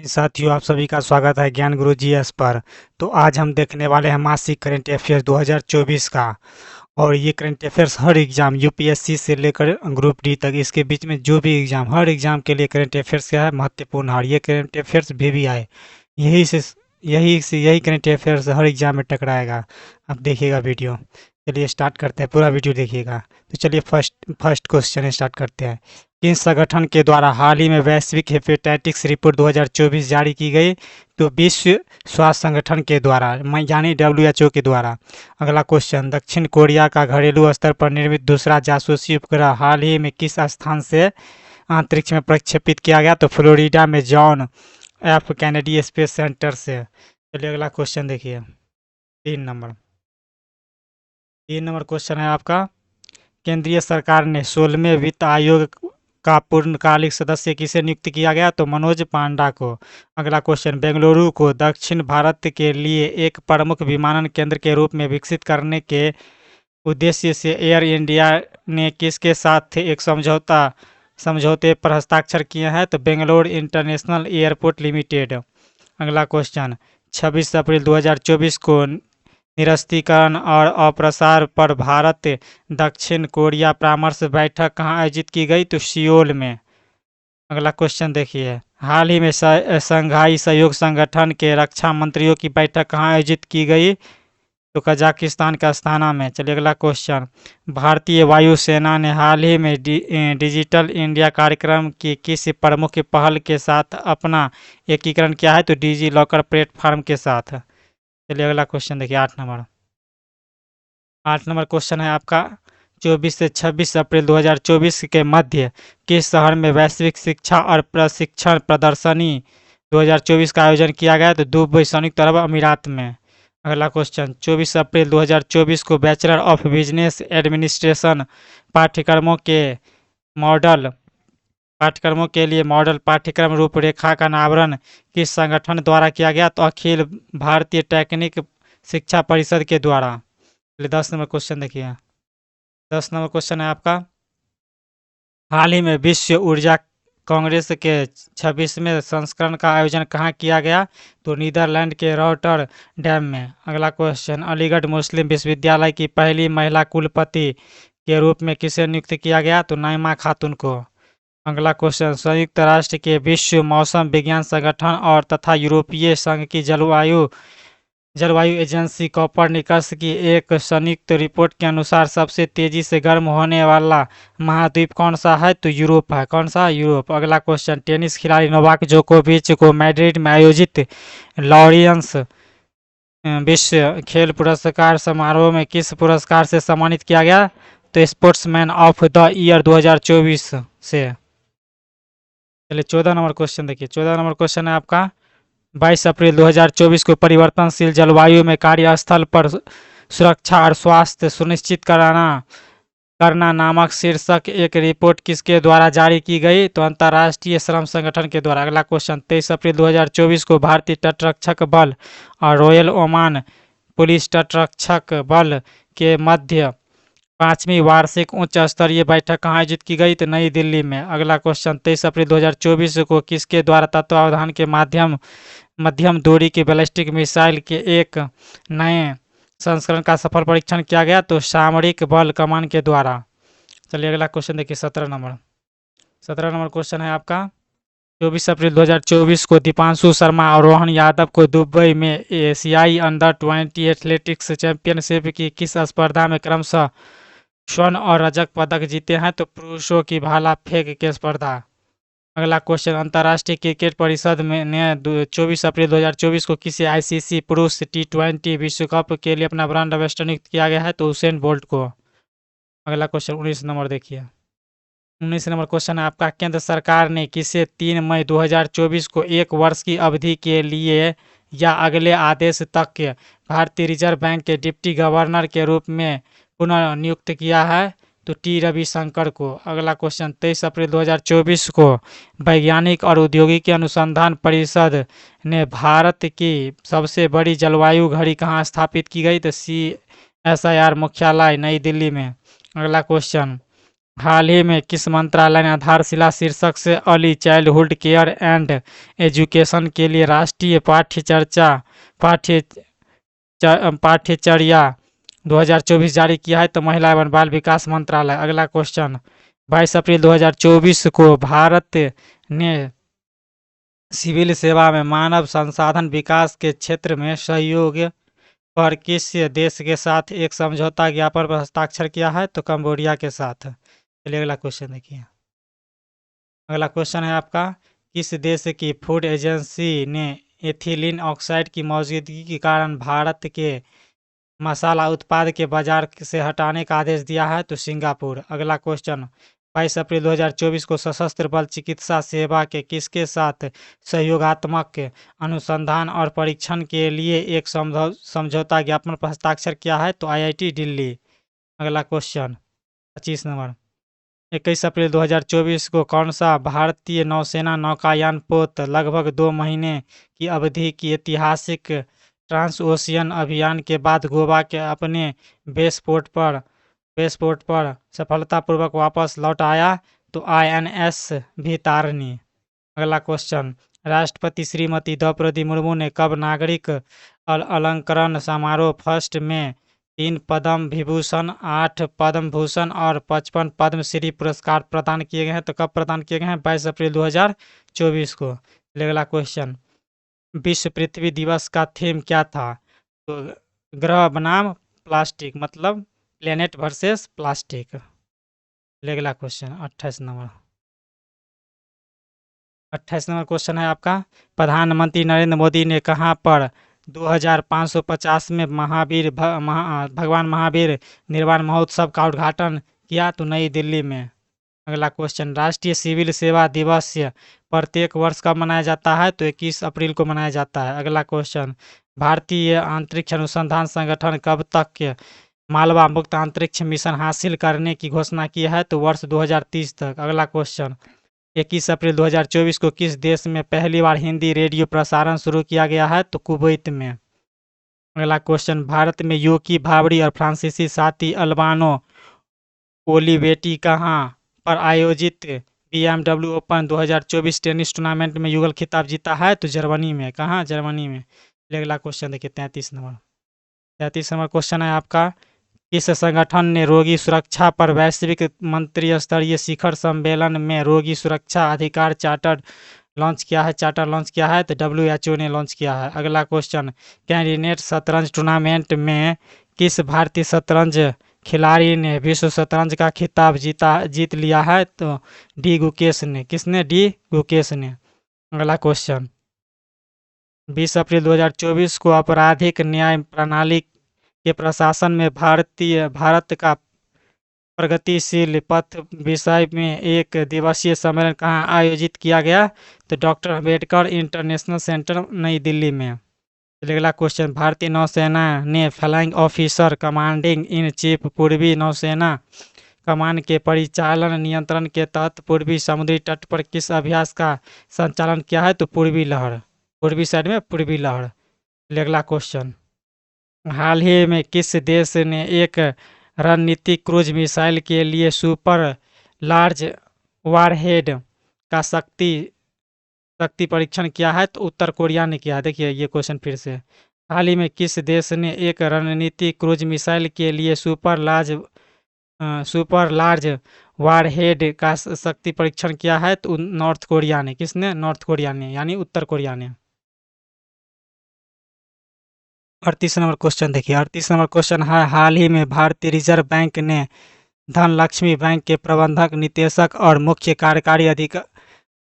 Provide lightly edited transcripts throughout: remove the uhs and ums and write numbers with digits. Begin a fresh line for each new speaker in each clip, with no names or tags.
साथियों, आप सभी का स्वागत है ज्ञान गुरु जीएस पर। तो आज हम देखने वाले हैं मासिक करंट अफेयर्स 2024 का। और ये करंट अफेयर्स हर एग्जाम यूपीएससी से लेकर ग्रुप डी तक, इसके बीच में जो भी एग्जाम, हर एग्जाम के लिए करंट अफेयर्स क्या है, महत्वपूर्ण है। और ये करंट अफेयर्स भी आए, यही करंट अफेयर्स हर एग्जाम में टकराएगा। आप देखिएगा वीडियो। चलिए स्टार्ट करते हैं, पूरा वीडियो देखिएगा। तो चलिए फर्स्ट क्वेश्चन स्टार्ट करते हैं। किस संगठन के द्वारा हाल ही में वैश्विक हेपेटाइटिस रिपोर्ट 2024 जारी की गई? तो विश्व स्वास्थ्य संगठन के द्वारा, यानी डब्ल्यूएचओ के द्वारा। अगला क्वेश्चन, दक्षिण कोरिया का घरेलू स्तर पर निर्मित दूसरा जासूसी उपग्रह हाल ही में किस स्थान से अंतरिक्ष में प्रक्षेपित किया गया? तो फ्लोरिडा में John F Kennedy space centre से। चलिए अगला क्वेश्चन देखिए। 3 नंबर क्वेश्चन है आपका। केंद्रीय सरकार ने 16वें वित्त आयोग का पूर्णकालिक सदस्य किसे नियुक्त किया गया? तो मनोज पांडा को। अगला क्वेश्चन, बेंगलुरु को दक्षिण भारत के लिए एक प्रमुख विमानन केंद्र के रूप में विकसित करने के उद्देश्य से एयर इंडिया ने किसके साथ एक समझौते पर हस्ताक्षर किए हैं? तो बेंगलोर इंटरनेशनल एयरपोर्ट लिमिटेड। अगला क्वेश्चन, 26 अप्रैल 2024 को निरस्त्रीकरण और अप्रसार पर भारत दक्षिण कोरिया परामर्श बैठक कहाँ आयोजित की गई? तो सियोल में। अगला क्वेश्चन देखिए, हाल ही में संघाई सहयोग संगठन के रक्षा मंत्रियों की बैठक कहाँ आयोजित की गई? तो कजाकिस्तान के अस्थाना में। चलिए अगला क्वेश्चन, भारतीय वायुसेना ने हाल ही में डिजिटल इंडिया कार्यक्रम की किस प्रमुख पहल के साथ अपना एकीकरण किया है? तो डिजी लॉकर प्लेटफॉर्म के साथ। चलिए अगला क्वेश्चन देखिए, 8 नंबर क्वेश्चन है आपका। 24 से 26 अप्रैल 2024 के मध्य किस शहर में वैश्विक शिक्षा और प्रशिक्षण प्रदर्शनी 2024 का आयोजन किया गया? तो दुबई, संयुक्त अरब अमीरात में। अगला क्वेश्चन, 24 अप्रैल 2024 को बैचलर ऑफ बिजनेस एडमिनिस्ट्रेशन पाठ्यक्रमों के मॉडल पाठ्यक्रमों के लिए मॉडल पाठ्यक्रम रूपरेखा का अनावरण किस संगठन द्वारा किया गया? तो अखिल भारतीय तकनीक शिक्षा परिषद के द्वारा। 10 नंबर क्वेश्चन देखिए। 10 नंबर क्वेश्चन है आपका, हाल ही में विश्व ऊर्जा कांग्रेस के 26वें संस्करण का आयोजन कहाँ किया गया? तो नीदरलैंड के रॉटरडैम में। अगला क्वेश्चन, अलीगढ़ मुस्लिम विश्वविद्यालय की पहली महिला कुलपति के रूप में किसे नियुक्त किया गया? तो नाइमा खातून को। अगला क्वेश्चन, संयुक्त राष्ट्र के विश्व मौसम विज्ञान संगठन और तथा यूरोपीय संघ की जलवायु एजेंसी कोपरनिकस की एक संयुक्त रिपोर्ट के अनुसार सबसे तेजी से गर्म होने वाला महाद्वीप कौन सा है? तो यूरोप है। कौन सा? यूरोप। अगला क्वेश्चन, टेनिस खिलाड़ी नोवाक जोकोविच को मैड्रिड में आयोजित लॉरियंस विश्व खेल पुरस्कार समारोह में किस पुरस्कार से सम्मानित किया गया? तो स्पोर्ट्समैन ऑफ द ईयर 2024 से। चलिए 14 नंबर क्वेश्चन देखिए। 14 नंबर क्वेश्चन है आपका, 22 अप्रैल 2024 को परिवर्तनशील जलवायु में कार्यस्थल पर सुरक्षा और स्वास्थ्य सुनिश्चित करना नामक शीर्षक एक रिपोर्ट किसके द्वारा जारी की गई? तो अंतर्राष्ट्रीय श्रम संगठन के द्वारा। अगला क्वेश्चन, 23 अप्रैल 2024 को भारतीय तटरक्षक बल और रॉयल ओमान पुलिस तटरक्षक बल के मध्य 5वीं वार्षिक उच्च स्तरीय बैठक कहाँ आयोजित की गई? तो नई दिल्ली में। अगला क्वेश्चन, 23 अप्रैल 2024 को किसके द्वारा तत्वावधान के मध्यम दूरी की बैलिस्टिक मिसाइल के एक नए संस्करण का सफल परीक्षण किया गया? तो सामरिक बल कमान के द्वारा। चलिए अगला क्वेश्चन देखिए। 17 नंबर क्वेश्चन है आपका, 24 अप्रैल 2024 को दीपांशु शर्मा और रोहन यादव को दुबई में एशियाई अंडर-20 एथलेटिक्स चैंपियनशिप की किस स्पर्धा में क्रमशः स्वर्ण और रजत पदक जीते हैं? तो पुरुषों की भाला फेंक की स्पर्धा। अगला क्वेश्चन, अंतर्राष्ट्रीय क्रिकेट परिषद ने 24 अप्रैल 2024 को किसी आईसीसी पुरुष T20 विश्व कप के लिए अपना ब्रांड एम्बेसडर नियुक्त किया गया है? तो उसेन बोल्ट को। अगला क्वेश्चन 19 नंबर देखिए। 19 नंबर क्वेश्चन है आपका, केंद्र सरकार ने किसे 3 मई 2024 को 1 वर्ष की अवधि के लिए या अगले आदेश तक भारतीय रिजर्व बैंक के डिप्टी गवर्नर के रूप में पुनः नियुक्त किया है? तो टी रविशंकर को। अगला क्वेश्चन, 23 अप्रैल 2024 को वैज्ञानिक और औद्योगिक अनुसंधान परिषद ने भारत की सबसे बड़ी जलवायु घड़ी कहाँ स्थापित की गई? तो CSIR मुख्यालय नई दिल्ली में। अगला क्वेश्चन, हाल ही में किस मंत्रालय ने आधारशिला शीर्षक से early childhood care and education के लिए राष्ट्रीय पाठ्य पाठ्यचर्या 2024 जारी किया है? तो महिला एवं बाल विकास मंत्रालय। अगला क्वेश्चन, 22 अप्रैल 2024 को भारत ने सिविल सेवा में मानव संसाधन विकास के क्षेत्र में सहयोग पर किस देश के साथ एक समझौता ज्ञापन पर हस्ताक्षर किया है? तो कंबोडिया के साथ। चलिए अगला क्वेश्चन देखिए। अगला क्वेश्चन है आपका, किस देश की फूड एजेंसी ने एथिलीन ऑक्साइड की मौजूदगी के कारण भारत के मसाला उत्पाद के बाजार से हटाने का आदेश दिया है? तो सिंगापुर। अगला क्वेश्चन, 22 अप्रैल 2024 को सशस्त्र बल चिकित्सा सेवा के किसके साथ सहयोगात्मक अनुसंधान और परीक्षण के लिए एक समझौता ज्ञापन पर हस्ताक्षर किया है? तो IIT दिल्ली। अगला क्वेश्चन 25 नंबर, 21 अप्रैल 2024 को कौन सा भारतीय नौसेना नौकायान पोत लगभग 2 महीने की अवधि की ऐतिहासिक ट्रांस ओशियन अभियान के बाद गोवा के अपने बेसपोर्ट पर सफलतापूर्वक वापस लौट आया? तो INS भितारनी। अगला क्वेश्चन, राष्ट्रपति श्रीमती द्रौपदी मुर्मू ने कब नागरिक अलंकरण समारोह फर्स्ट में 3 पद्म विभूषण, 8 पद्म भूषण और 55 पद्मश्री पुरस्कार प्रदान किए गए हैं? तो कब प्रदान किए गए हैं? 22 अप्रैल 2024 को। अगला क्वेश्चन, विश्व पृथ्वी दिवस का थीम क्या था? तो ग्रह बनाम प्लास्टिक, मतलब प्लेनेट वर्सेस प्लास्टिक। अगला क्वेश्चन 28 नंबर क्वेश्चन है आपका, प्रधानमंत्री नरेंद्र मोदी ने कहाँ पर 2550 में भगवान महावीर निर्वाण महोत्सव का उद्घाटन किया? तो नई दिल्ली में। अगला क्वेश्चन, राष्ट्रीय सिविल सेवा दिवस प्रत्येक वर्ष कब मनाया जाता है? तो 21 अप्रैल को मनाया जाता है। अगला क्वेश्चन, भारतीय अंतरिक्ष अनुसंधान संगठन कब तक मालवा मुक्त अंतरिक्ष मिशन हासिल करने की घोषणा की है? तो वर्ष 2030 तक। अगला क्वेश्चन, 21 अप्रैल 2024 को किस देश में पहली बार हिंदी रेडियो प्रसारण शुरू किया गया है? तो कुवैत में। अगला क्वेश्चन, भारत में यूकी भावड़ी और फ्रांसीसी साथी अल्बानो ओलिवेटी कहाँ पर आयोजित BMW ओपन 2024 टेनिस टूर्नामेंट में युगल खिताब जीता है? तो जर्मनी में। कहाँ? जर्मनी में। अगला क्वेश्चन देखिए 33 नंबर क्वेश्चन है आपका, किस संगठन ने रोगी सुरक्षा पर वैश्विक मंत्री स्तरीय शिखर सम्मेलन में रोगी सुरक्षा अधिकार चार्टर लॉन्च किया है? तो WHO ने लॉन्च किया है। अगला क्वेश्चन, कैंडिडेट शतरंज टूर्नामेंट में किस भारतीय शतरंज खिलाड़ी ने विश्व शतरंज का खिताब जीत लिया है? तो डी गुकेश ने। किसने? डी गुकेश ने। अगला क्वेश्चन, 20 अप्रैल 2024 को आपराधिक न्याय प्रणाली के प्रशासन में भारत का प्रगतिशील पथ विषय में एक दिवसीय सम्मेलन कहाँ आयोजित किया गया? तो डॉक्टर अम्बेडकर इंटरनेशनल सेंटर नई दिल्ली में। अगला क्वेश्चन, भारतीय नौसेना ने flying officer commanding in chief पूर्वी नौसेना कमान के परिचालन नियंत्रण के तहत पूर्वी समुद्री तट पर किस अभ्यास का संचालन किया है? तो पूर्वी लहर, पूर्वी साइड में पूर्वी लहर। अगला क्वेश्चन, हाल ही में किस देश ने एक रणनीतिक क्रूज मिसाइल के लिए सुपर लार्ज वारहेड का शक्ति परीक्षण किया है? तो उत्तर कोरिया ने किया। देखिए ये क्वेश्चन फिर से, हाल ही में किस देश ने एक रणनीतिक क्रूज मिसाइल के लिए सुपर लार्ज वारहेड का शक्ति परीक्षण किया है? तो नॉर्थ कोरिया ने। किसने? नॉर्थ कोरिया ने, यानी उत्तर कोरिया ने। 38 नंबर क्वेश्चन देखिए, 38 नंबर क्वेश्चन है, हाल ही में भारतीय रिजर्व बैंक ने धनलक्ष्मी बैंक के प्रबंधक निदेशक और मुख्य कार्यकारी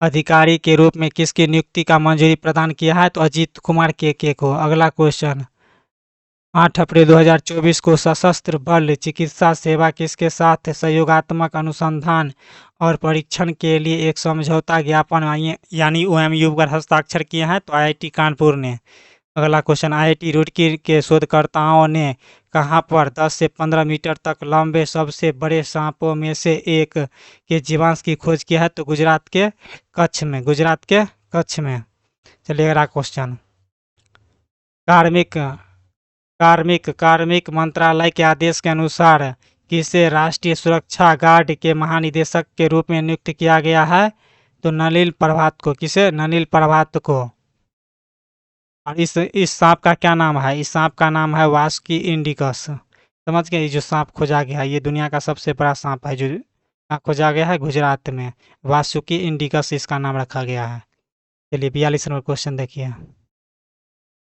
अधिकारी के रूप में किसकी नियुक्ति का मंजूरी प्रदान किया है? तो अजीत कुमार के को। अगला क्वेश्चन, 8 अप्रैल 2024 को सशस्त्र बल चिकित्सा सेवा किसके साथ सहयोगात्मक अनुसंधान और परीक्षण के लिए एक समझौता ज्ञापन यानी OMU पर हस्ताक्षर किए हैं? तो IIT कानपुर ने। अगला क्वेश्चन, IIT रुड़की के शोधकर्ताओं ने कहाँ पर 10 से 15 मीटर तक लंबे सबसे बड़े सांपों में से एक के जीवांश की खोज की है? तो गुजरात के कच्छ में। चलिए अगला क्वेश्चन, कार्मिक मंत्रालय के आदेश के अनुसार किसे राष्ट्रीय सुरक्षा गार्ड के महानिदेशक के रूप में नियुक्त किया गया है? तो नलिन प्रभात को। किसे? नलिन प्रभात को। और इस सांप का क्या नाम है? इस सांप का नाम है वासुकी इंडिकस। समझ गए? ये जो सांप खोजा गया है ये दुनिया का सबसे बड़ा सांप है जो खोजा गया है गुजरात में। वासुकी इंडिकस इसका नाम रखा गया है। चलिए 42 नंबर क्वेश्चन देखिए।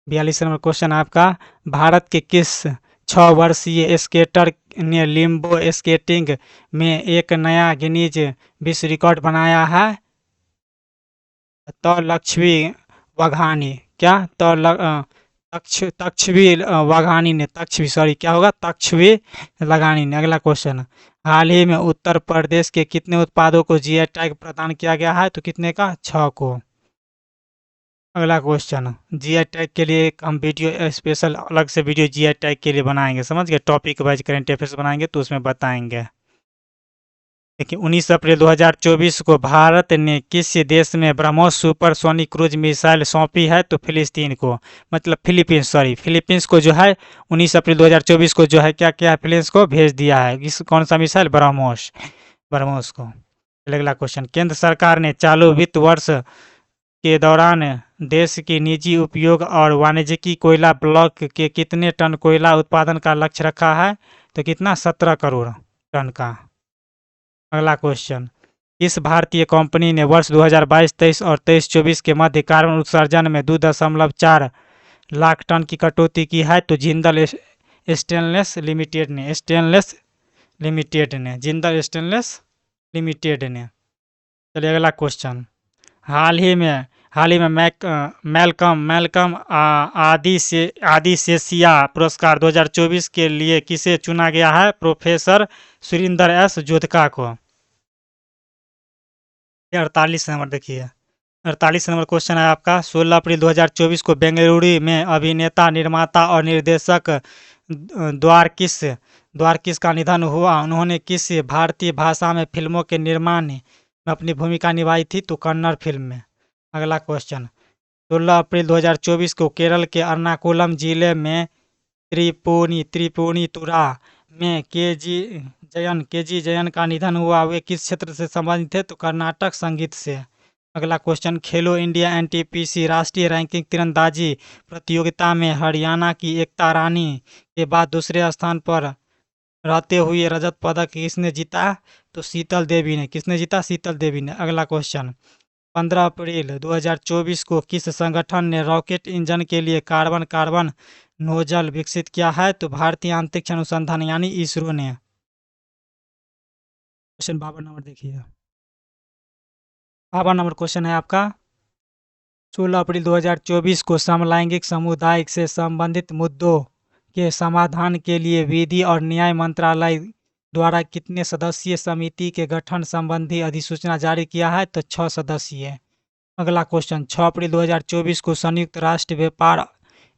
42 नंबर क्वेश्चन आपका, भारत के किस 6 वर्षीय स्केटर ने लिम्बो स्केटिंग में एक नया गिनीज विश्व रिकॉर्ड बनाया है? तो लक्ष्मी वाघानी। क्या? तो तक्षवी वाघानी ने, तक्षवी, सॉरी, क्या होगा? तक्षवी लगानी ने। अगला क्वेश्चन, हाल ही में उत्तर प्रदेश के कितने उत्पादों को जीआई टैग प्रदान किया गया है? तो कितने का? 6 को। अगला क्वेश्चन, जीआई टैग के लिए एक हम वीडियो स्पेशल अलग से वीडियो जीआई टैग के लिए बनाएंगे। समझ गए? टॉपिक वाइज करेंट अफेयर्स बनाएंगे तो उसमें बताएंगे। देखिए 19 अप्रैल 2024 को भारत ने किस देश में ब्रह्मोस सुपरसोनिक क्रूज मिसाइल सौंपी है? तो फिलिस्तीन को, मतलब फिलीपींस, सॉरी, फिलीपींस को जो है 19 अप्रैल 2024 को जो है क्या किया है? फिलीपींस को भेज दिया है। इस कौन सा मिसाइल? ब्रह्मोस, ब्रह्मोस को। अगला क्वेश्चन, केंद्र सरकार ने चालू वित्त वर्ष के दौरान देश के निजी उपयोग और वाणिज्यिक कोयला ब्लॉक के कितने टन कोयला उत्पादन का लक्ष्य रखा है? तो कितना? 17 करोड़ टन का। अगला क्वेश्चन, इस भारतीय कंपनी ने वर्ष 2022-23 और 23-24 के मध्य कार्बन उत्सर्जन में 2.4 लाख टन की कटौती की है? तो जिंदल स्टेनलेस लिमिटेड ने, जिंदल स्टेनलेस लिमिटेड ने। चलिए अगला क्वेश्चन, हाल ही में मैलकम आदिसेसिया पुरस्कार 2024 के लिए किसे चुना गया है? प्रोफेसर सुरिंदर एस जोधका को। 48 नंबर देखिए। 48 नंबर क्वेश्चन है आपका, 16 अप्रैल 2024 को बेंगलुरु में अभिनेता, निर्माता और निर्देशक द्वारकीश का निधन हुआ। उन्होंने किस भारतीय भाषा में फिल्मों के निर्माण में अपनी भूमिका निभाई थी? तो कन्नड़ फिल्म में। अगला क्वेश्चन, 16 अप्रैल 2024 को केरल के एर्नाकुलम जिले में त्रिपुनितुरा में के जी जयन का निधन हुआ। वे किस क्षेत्र से संबंधित थे? तो कर्नाटक संगीत से। अगला क्वेश्चन, खेलो इंडिया एनटीपीसी राष्ट्रीय रैंकिंग तीरंदाजी प्रतियोगिता में हरियाणा की एकता रानी के बाद दूसरे स्थान पर रहते हुए रजत पदक किसने जीता? तो शीतल देवी ने। किसने जीता? शीतल देवी ने। अगला क्वेश्चन, 15 अप्रैल 2024 को किस संगठन ने रॉकेट इंजन के लिए कार्बन नोजल विकसित किया है? तो भारतीय अंतरिक्ष अनुसंधान यानी इसरो ने। क्वेश्चन 52 नंबर देखिए। 52 नंबर क्वेश्चन है आपका, 16 अप्रैल 2024 को समलैंगिक समुदाय से संबंधित मुद्दों के समाधान के लिए विधि और न्याय मंत्रालय द्वारा कितने सदस्यीय समिति के गठन संबंधी अधिसूचना जारी किया है? तो 6 सदस्यीय। अगला क्वेश्चन, 6 अप्रैल 2024 को संयुक्त राष्ट्र व्यापार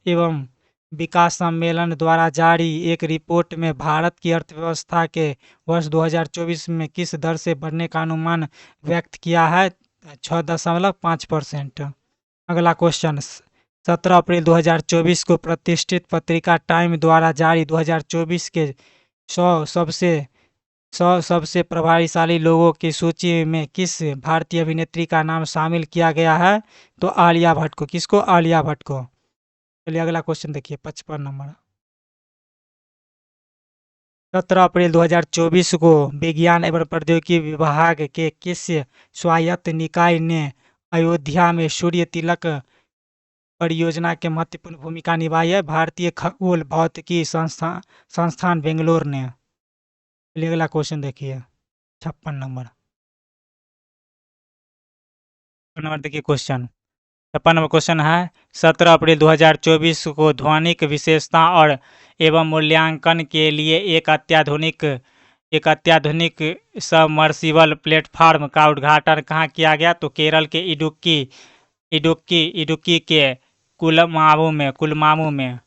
एवं विकास सम्मेलन द्वारा जारी एक रिपोर्ट में भारत की अर्थव्यवस्था के वर्ष 2024 में किस दर से बढ़ने का अनुमान व्यक्त किया है? 6.5%। अगला क्वेश्चन, 17 अप्रैल 2024 को प्रतिष्ठित पत्रिका टाइम द्वारा जारी 2024 के 100 सबसे प्रभावशाली लोगों की सूची में किस भारतीय अभिनेत्री का नाम शामिल किया गया है? तो आलिया भट्ट को। किसको? आलिया भट्ट को। चलिए अगला क्वेश्चन देखिए 55 नंबर। 17 अप्रैल 2024 को विज्ञान एवं प्रौद्योगिकी विभाग के किस स्वायत्त निकाय ने अयोध्या में सूर्य तिलक परियोजना के महत्वपूर्ण भूमिका निभाई है? भारतीय खगोल भौतिकी संस्थान बेंगलोर ने। चलिए अगला क्वेश्चन देखिए 56 नंबर। देखिए क्वेश्चन 56 नंबर क्वेश्चन है, 17 अप्रैल 2024 को ध्वनिक विशेषता और एवं मूल्यांकन के लिए एक अत्याधुनिक सबमर्सिबल प्लेटफार्म का उद्घाटन कहाँ किया गया? तो केरल के इडुक्की के कुलमामू में।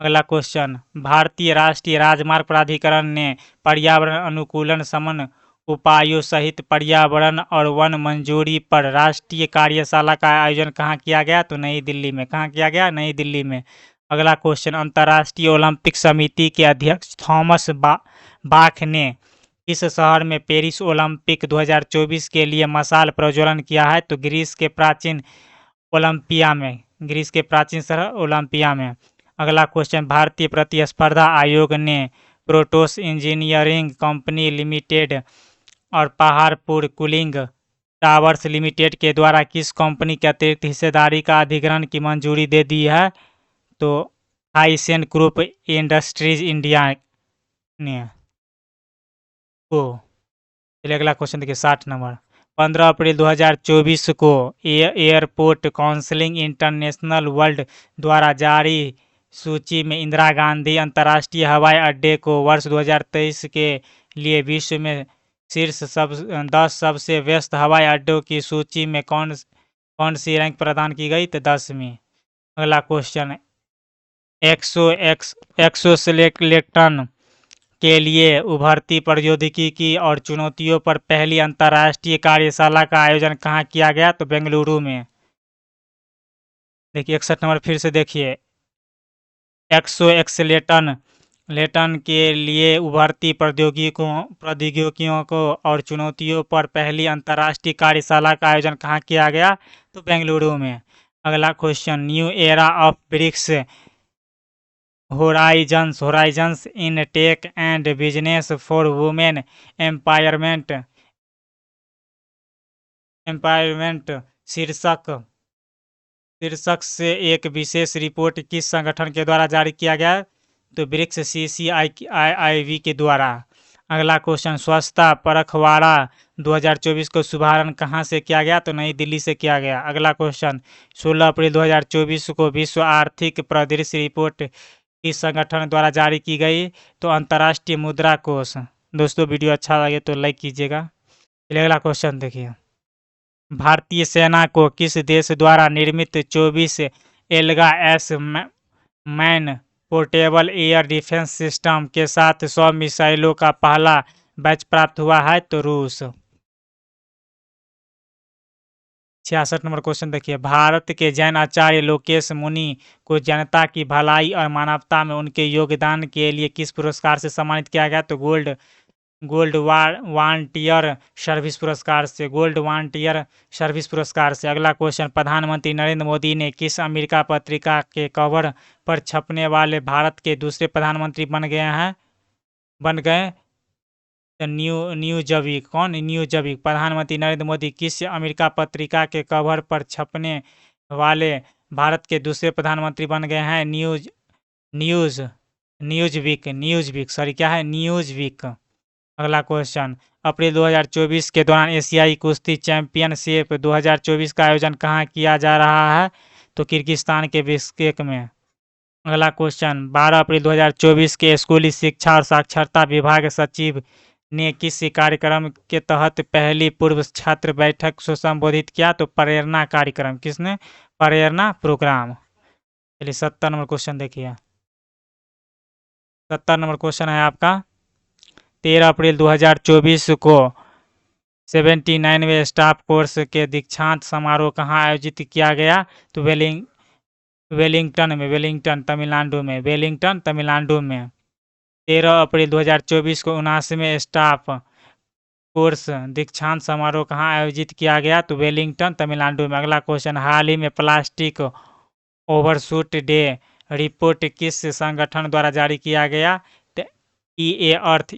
अगला क्वेश्चन, भारतीय राष्ट्रीय राजमार्ग प्राधिकरण ने पर्यावरण अनुकूलन समन उपायों सहित पर्यावरण और वन मंजूरी पर राष्ट्रीय कार्यशाला का आयोजन कहाँ किया गया? तो नई दिल्ली में। कहाँ किया गया? नई दिल्ली में। अगला क्वेश्चन, अंतर्राष्ट्रीय ओलंपिक समिति के अध्यक्ष थॉमस बाख ने किस शहर में पेरिस ओलंपिक 2024 के लिए मशाल प्रज्वलन किया है? तो ग्रीस के प्राचीन ओलंपिया में, ग्रीस के प्राचीन शहर ओलंपिया में। अगला क्वेश्चन, भारतीय प्रतिस्पर्धा आयोग ने प्रोटोस इंजीनियरिंग कंपनी लिमिटेड और पहाड़पुर कूलिंग टावर्स लिमिटेड के द्वारा किस कंपनी के अतिरिक्त हिस्सेदारी का अधिग्रहण की मंजूरी दे दी है? तो हाइसेन ग्रुप इंडस्ट्रीज इंडिया ने को। चलिए अगला क्वेश्चन देखिए 60 नंबर। 15 अप्रैल 2024 को एयरपोर्ट काउंसिलिंग इंटरनेशनल वर्ल्ड द्वारा जारी सूची में इंदिरा गांधी अंतर्राष्ट्रीय हवाई अड्डे को वर्ष 2023 के लिए विश्व में शीर्ष 10 सबसे व्यस्त हवाई अड्डों की सूची में कौन सी रैंक प्रदान की गई? तो 10वीं। अगला क्वेश्चन, एक्सोस्केलेटन के लिए उभरती प्रौद्योगिकी की और चुनौतियों पर पहली अंतर्राष्ट्रीय कार्यशाला का आयोजन कहाँ किया गया? तो बेंगलुरु में। देखिए 61 नंबर फिर से देखिए, एक्सोस्केलेटन के लिए उभरती प्रौद्योगिकियों को और चुनौतियों पर पहली अंतर्राष्ट्रीय कार्यशाला का आयोजन कहाँ किया गया? तो बेंगलुरु में। अगला question, new era of BRICS horizons in tech and business for women empowerment शीर्षक से एक विशेष रिपोर्ट किस संगठन के द्वारा जारी किया गया? तो ब्रिक्स CCIIV के द्वारा। अगला क्वेश्चन, स्वच्छता पखवाड़ा 2024 को शुभारंभ कहाँ से किया गया? तो नई दिल्ली से किया गया। अगला क्वेश्चन, 16 अप्रैल 2024 को विश्व आर्थिक परिदृश्य रिपोर्ट किस संगठन द्वारा जारी की गई? तो अंतर्राष्ट्रीय मुद्रा कोष। दोस्तों वीडियो अच्छा लगे तो लाइक कीजिएगा। चलिए अगला क्वेश्चन देखिए, भारतीय सेना को किस देश द्वारा निर्मित 24 alga S man portable air defence system के साथ 100 मिसाइलों का पहला बैच प्राप्त हुआ है? तो रूस। 66 नंबर क्वेश्चन देखिए, भारत के जैन आचार्य लोकेश मुनि को जनता की भलाई और मानवता में उनके योगदान के लिए किस पुरस्कार से सम्मानित किया गया? तो गोल्ड वालंटियर सर्विस पुरस्कार से, गोल्ड वालंटियर सर्विस पुरस्कार से। अगला क्वेश्चन, प्रधानमंत्री नरेंद्र मोदी ने किस अमेरिका पत्रिका के कवर पर छपने वाले भारत के दूसरे प्रधानमंत्री बन गए? तो न्यूज़वीक। कौन? न्यूज़वीक। प्रधानमंत्री नरेंद्र मोदी किस अमेरिका पत्रिका के कवर पर छपने वाले भारत के दूसरे प्रधानमंत्री बन गए हैं? न्यूज़वीक सॉरी क्या है? न्यूज़वीक। अगला क्वेश्चन, अप्रैल 2024 के दौरान एशियाई कुश्ती चैंपियनशिप 2024 का आयोजन कहाँ किया जा रहा है? तो किर्गिस्तान के बिश्केक में। अगला क्वेश्चन, 12 अप्रैल 2024 के स्कूली शिक्षा और साक्षरता विभाग सचिव ने किस कार्यक्रम के तहत पहली पूर्व छात्र बैठक को संबोधित किया? तो प्रेरणा कार्यक्रम। किसने? प्रेरणा प्रोग्राम। चलिए 70 नंबर क्वेश्चन देखिए, 70 नंबर क्वेश्चन है आपका, 13 अप्रैल 2024 को 79वें स्टाफ कोर्स के दीक्षांत समारोह कहाँ आयोजित किया गया? तो वेलिंगटन तमिलनाडु में। 13 अप्रैल 2024 को 79वें स्टाफ कोर्स दीक्षांत समारोह कहाँ आयोजित किया गया? तो वेलिंगटन तमिलनाडु में। अगला क्वेश्चन, हाल ही में प्लास्टिक ओवरशूट डे रिपोर्ट किस संगठन द्वारा जारी किया गया? ई अर्थ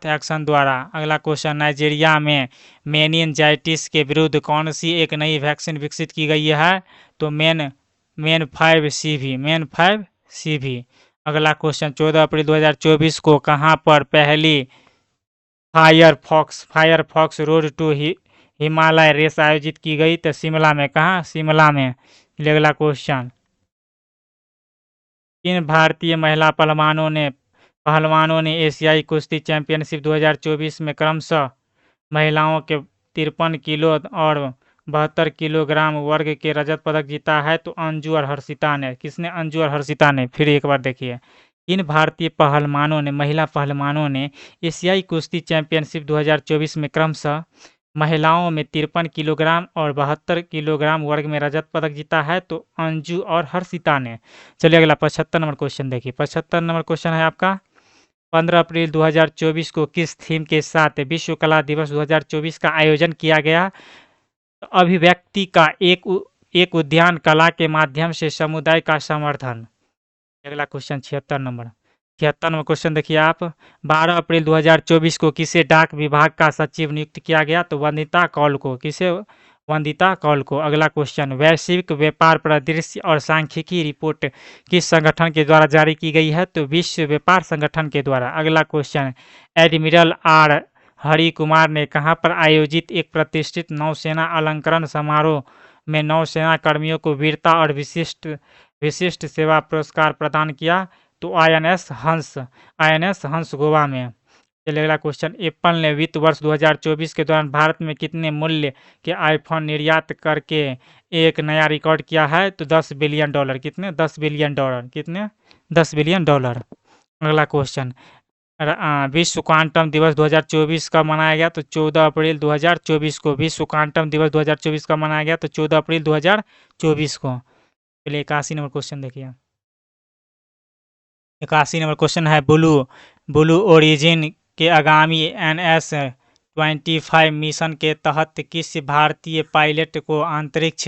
एक्शन द्वारा। अगला क्वेश्चन, नाइजीरिया में मेनिनजाइटिस के विरुद्ध कौन सी एक नई वैक्सीन विकसित की गई है? तो मेन 5CV। अगला क्वेश्चन, 14 अप्रैल 2024 को कहाँ पर पहली Firefox road to Himalaya race आयोजित की गई? तो शिमला में। कहाँ? शिमला में। अगला क्वेश्चन, किन भारतीय महिला पहलवानों ने एशियाई कुश्ती चैंपियनशिप 2024 में क्रमशः महिलाओं के 53 किलो और 72 किलोग्राम वर्ग के रजत पदक जीता है? तो अंजू और हर्षिता ने। किसने? अंजू और हर्षिता ने। फिर एक बार देखिए, किन भारतीय महिला पहलवानों ने एशियाई कुश्ती चैंपियनशिप 2024 में क्रमशः महिलाओं में 53 किलोग्राम और 72 किलोग्राम वर्ग में रजत पदक जीता है तो अंजू और हर्षिता ने। चलिए अगला 75 नंबर क्वेश्चन देखिए। 75 नंबर क्वेश्चन है आपका, 15 अप्रैल 2024 को किस थीम के साथ विश्व कला दिवस 2024 का आयोजन किया गया? अभिव्यक्ति का एक उद्यान, कला के माध्यम से समुदाय का समर्थन। अगला क्वेश्चन 76 नंबर। 76 नंबर क्वेश्चन देखिए आप, 12 अप्रैल 2024 को किसे डाक विभाग का सचिव नियुक्त किया गया? तो वंदिता कौल को। किसे? वंदिता कौल को। अगला क्वेश्चन, वैश्विक व्यापार परिदृश्य और सांख्यिकी रिपोर्ट किस संगठन के द्वारा जारी की गई है? तो विश्व व्यापार संगठन के द्वारा। अगला question, admiral R Hari Kumar ने कहाँ पर आयोजित एक प्रतिष्ठित नौसेना अलंकरण समारोह में नौसेना कर्मियों को वीरता और विशिष्ट विशिष्ट सेवा पुरस्कार प्रदान किया? तो आईएनएस हंस गोवा में। चलिए अगला क्वेश्चन, एप्पल ने वित्त वर्ष 2024 के दौरान भारत में कितने मूल्य के आईफोन निर्यात करके एक नया रिकॉर्ड किया है? तो $10 बिलियन। कितने? $10 बिलियन। कितने? $10 बिलियन। अगला क्वेश्चन, विश्व क्वांटम दिवस 2024 कब मनाया गया? तो 14 अप्रैल 2024 को। विश्व क्वांटम दिवस 2024 कब मनाया गया? तो 14 अप्रैल 2024 को। चलिए 81 नंबर क्वेश्चन देखिए। 81 नंबर क्वेश्चन है, ब्लू ओरिजिन के आगामी NS-25 मिशन के तहत किस भारतीय पायलट को अंतरिक्ष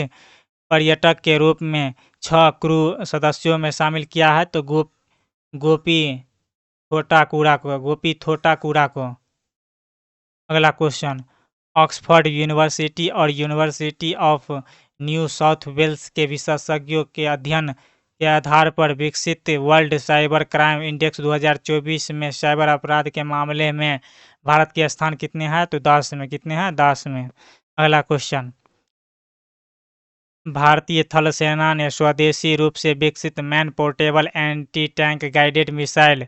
पर्यटक के रूप में 6 क्रू सदस्यों में शामिल किया है? तो गोपी थोटाकुरा को। अगला क्वेश्चन, ऑक्सफोर्ड यूनिवर्सिटी और University of New South Wales के विशेषज्ञों के अध्ययन के आधार पर विकसित वर्ल्ड साइबर क्राइम इंडेक्स 2024 में साइबर अपराध के मामले में भारत के स्थान कितने हैं? तो 10 में। कितने हैं? 10 में। अगला क्वेश्चन, भारतीय थल सेना ने स्वदेशी रूप से विकसित man portable anti tank guided missile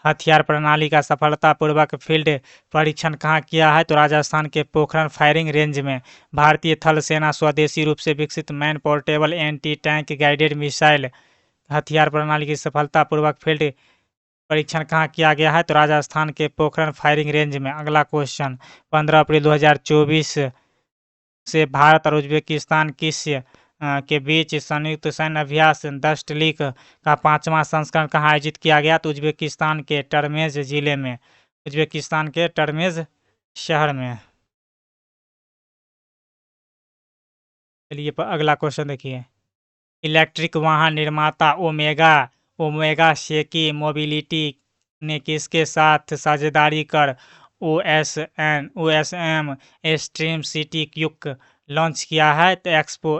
हथियार प्रणाली का सफलतापूर्वक फील्ड परीक्षण कहाँ किया है? तो राजस्थान के पोखरण फायरिंग रेंज में। भारतीय थल सेना स्वदेशी रूप से विकसित man portable anti tank guided missile हथियार प्रणाली की सफलतापूर्वक फील्ड परीक्षण कहाँ किया गया है? तो राजस्थान के पोखरण फायरिंग रेंज में। अगला क्वेश्चन, 15 अप्रैल 2024 से भारत और उज्बेकिस्तान के बीच संयुक्त सैन्य अभ्यास दष्टलिक का 5वां संस्करण कहाँ आयोजित किया गया? तो उज्बेकिस्तान के टर्मेज जिले में। उज्बेकिस्तान के टर्मेज शहर में। चलिए अगला क्वेश्चन देखिए, इलेक्ट्रिक वाहन निर्माता ओमेगा सेकी मोबिलिटी ने किसके साथ साझेदारी कर OSM stream city quick launch किया है? तो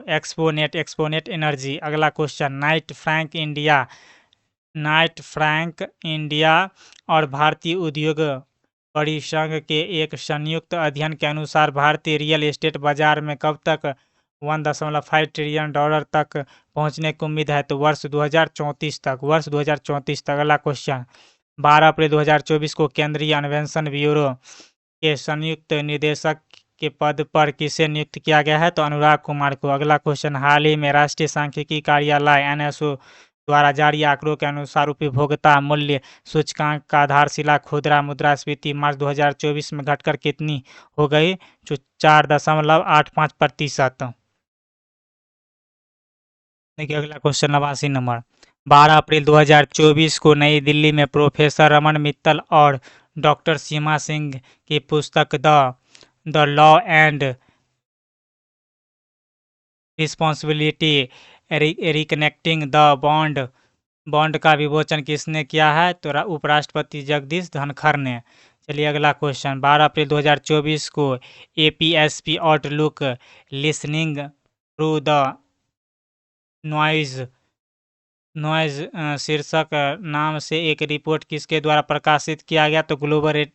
एक्सपोनेट एनर्जी। अगला क्वेश्चन, नाइट फ्रैंक इंडिया और भारतीय उद्योग परिसंघ के एक संयुक्त अध्ययन के अनुसार भारतीय रियल एस्टेट बाजार में कब तक $1.5 ट्रिलियन तक पहुंचने की उम्मीद है? तो वर्ष 2034 तक। वर्ष 2034 तक। अगला क्वेश्चन, 12 अप्रैल 2024 को केंद्रीय अन्वेषण ब्यूरो के संयुक्त निदेशक के पद पर किसे नियुक्त किया गया है? तो अनुराग कुमार को। अगला क्वेश्चन, हाल ही में राष्ट्रीय सांख्यिकी कार्यालय NSO द्वारा जारी आंकड़ों के अनुसार उपभोक्ता मूल्य सूचकांक का आधारशिला खुदरा मुद्रास्फीति मार्च 2024 में घटकर कितनी हो गई? जो 4.85%। देखिए अगला क्वेश्चन 89 नंबर, 12 अप्रैल 2024 को नई दिल्ली में प्रोफेसर रमन मित्तल और डॉक्टर सीमा सिंह की पुस्तक the law and responsibility reconnecting the bond का विमोचन किसने किया है? तो उपराष्ट्रपति जगदीश धनखड़ ने। चलिए अगला क्वेश्चन, 12 अप्रैल 2024 को APSP outlook listening through the noise शीर्षक नाम से एक रिपोर्ट किसके द्वारा प्रकाशित किया गया? तो ग्लोबल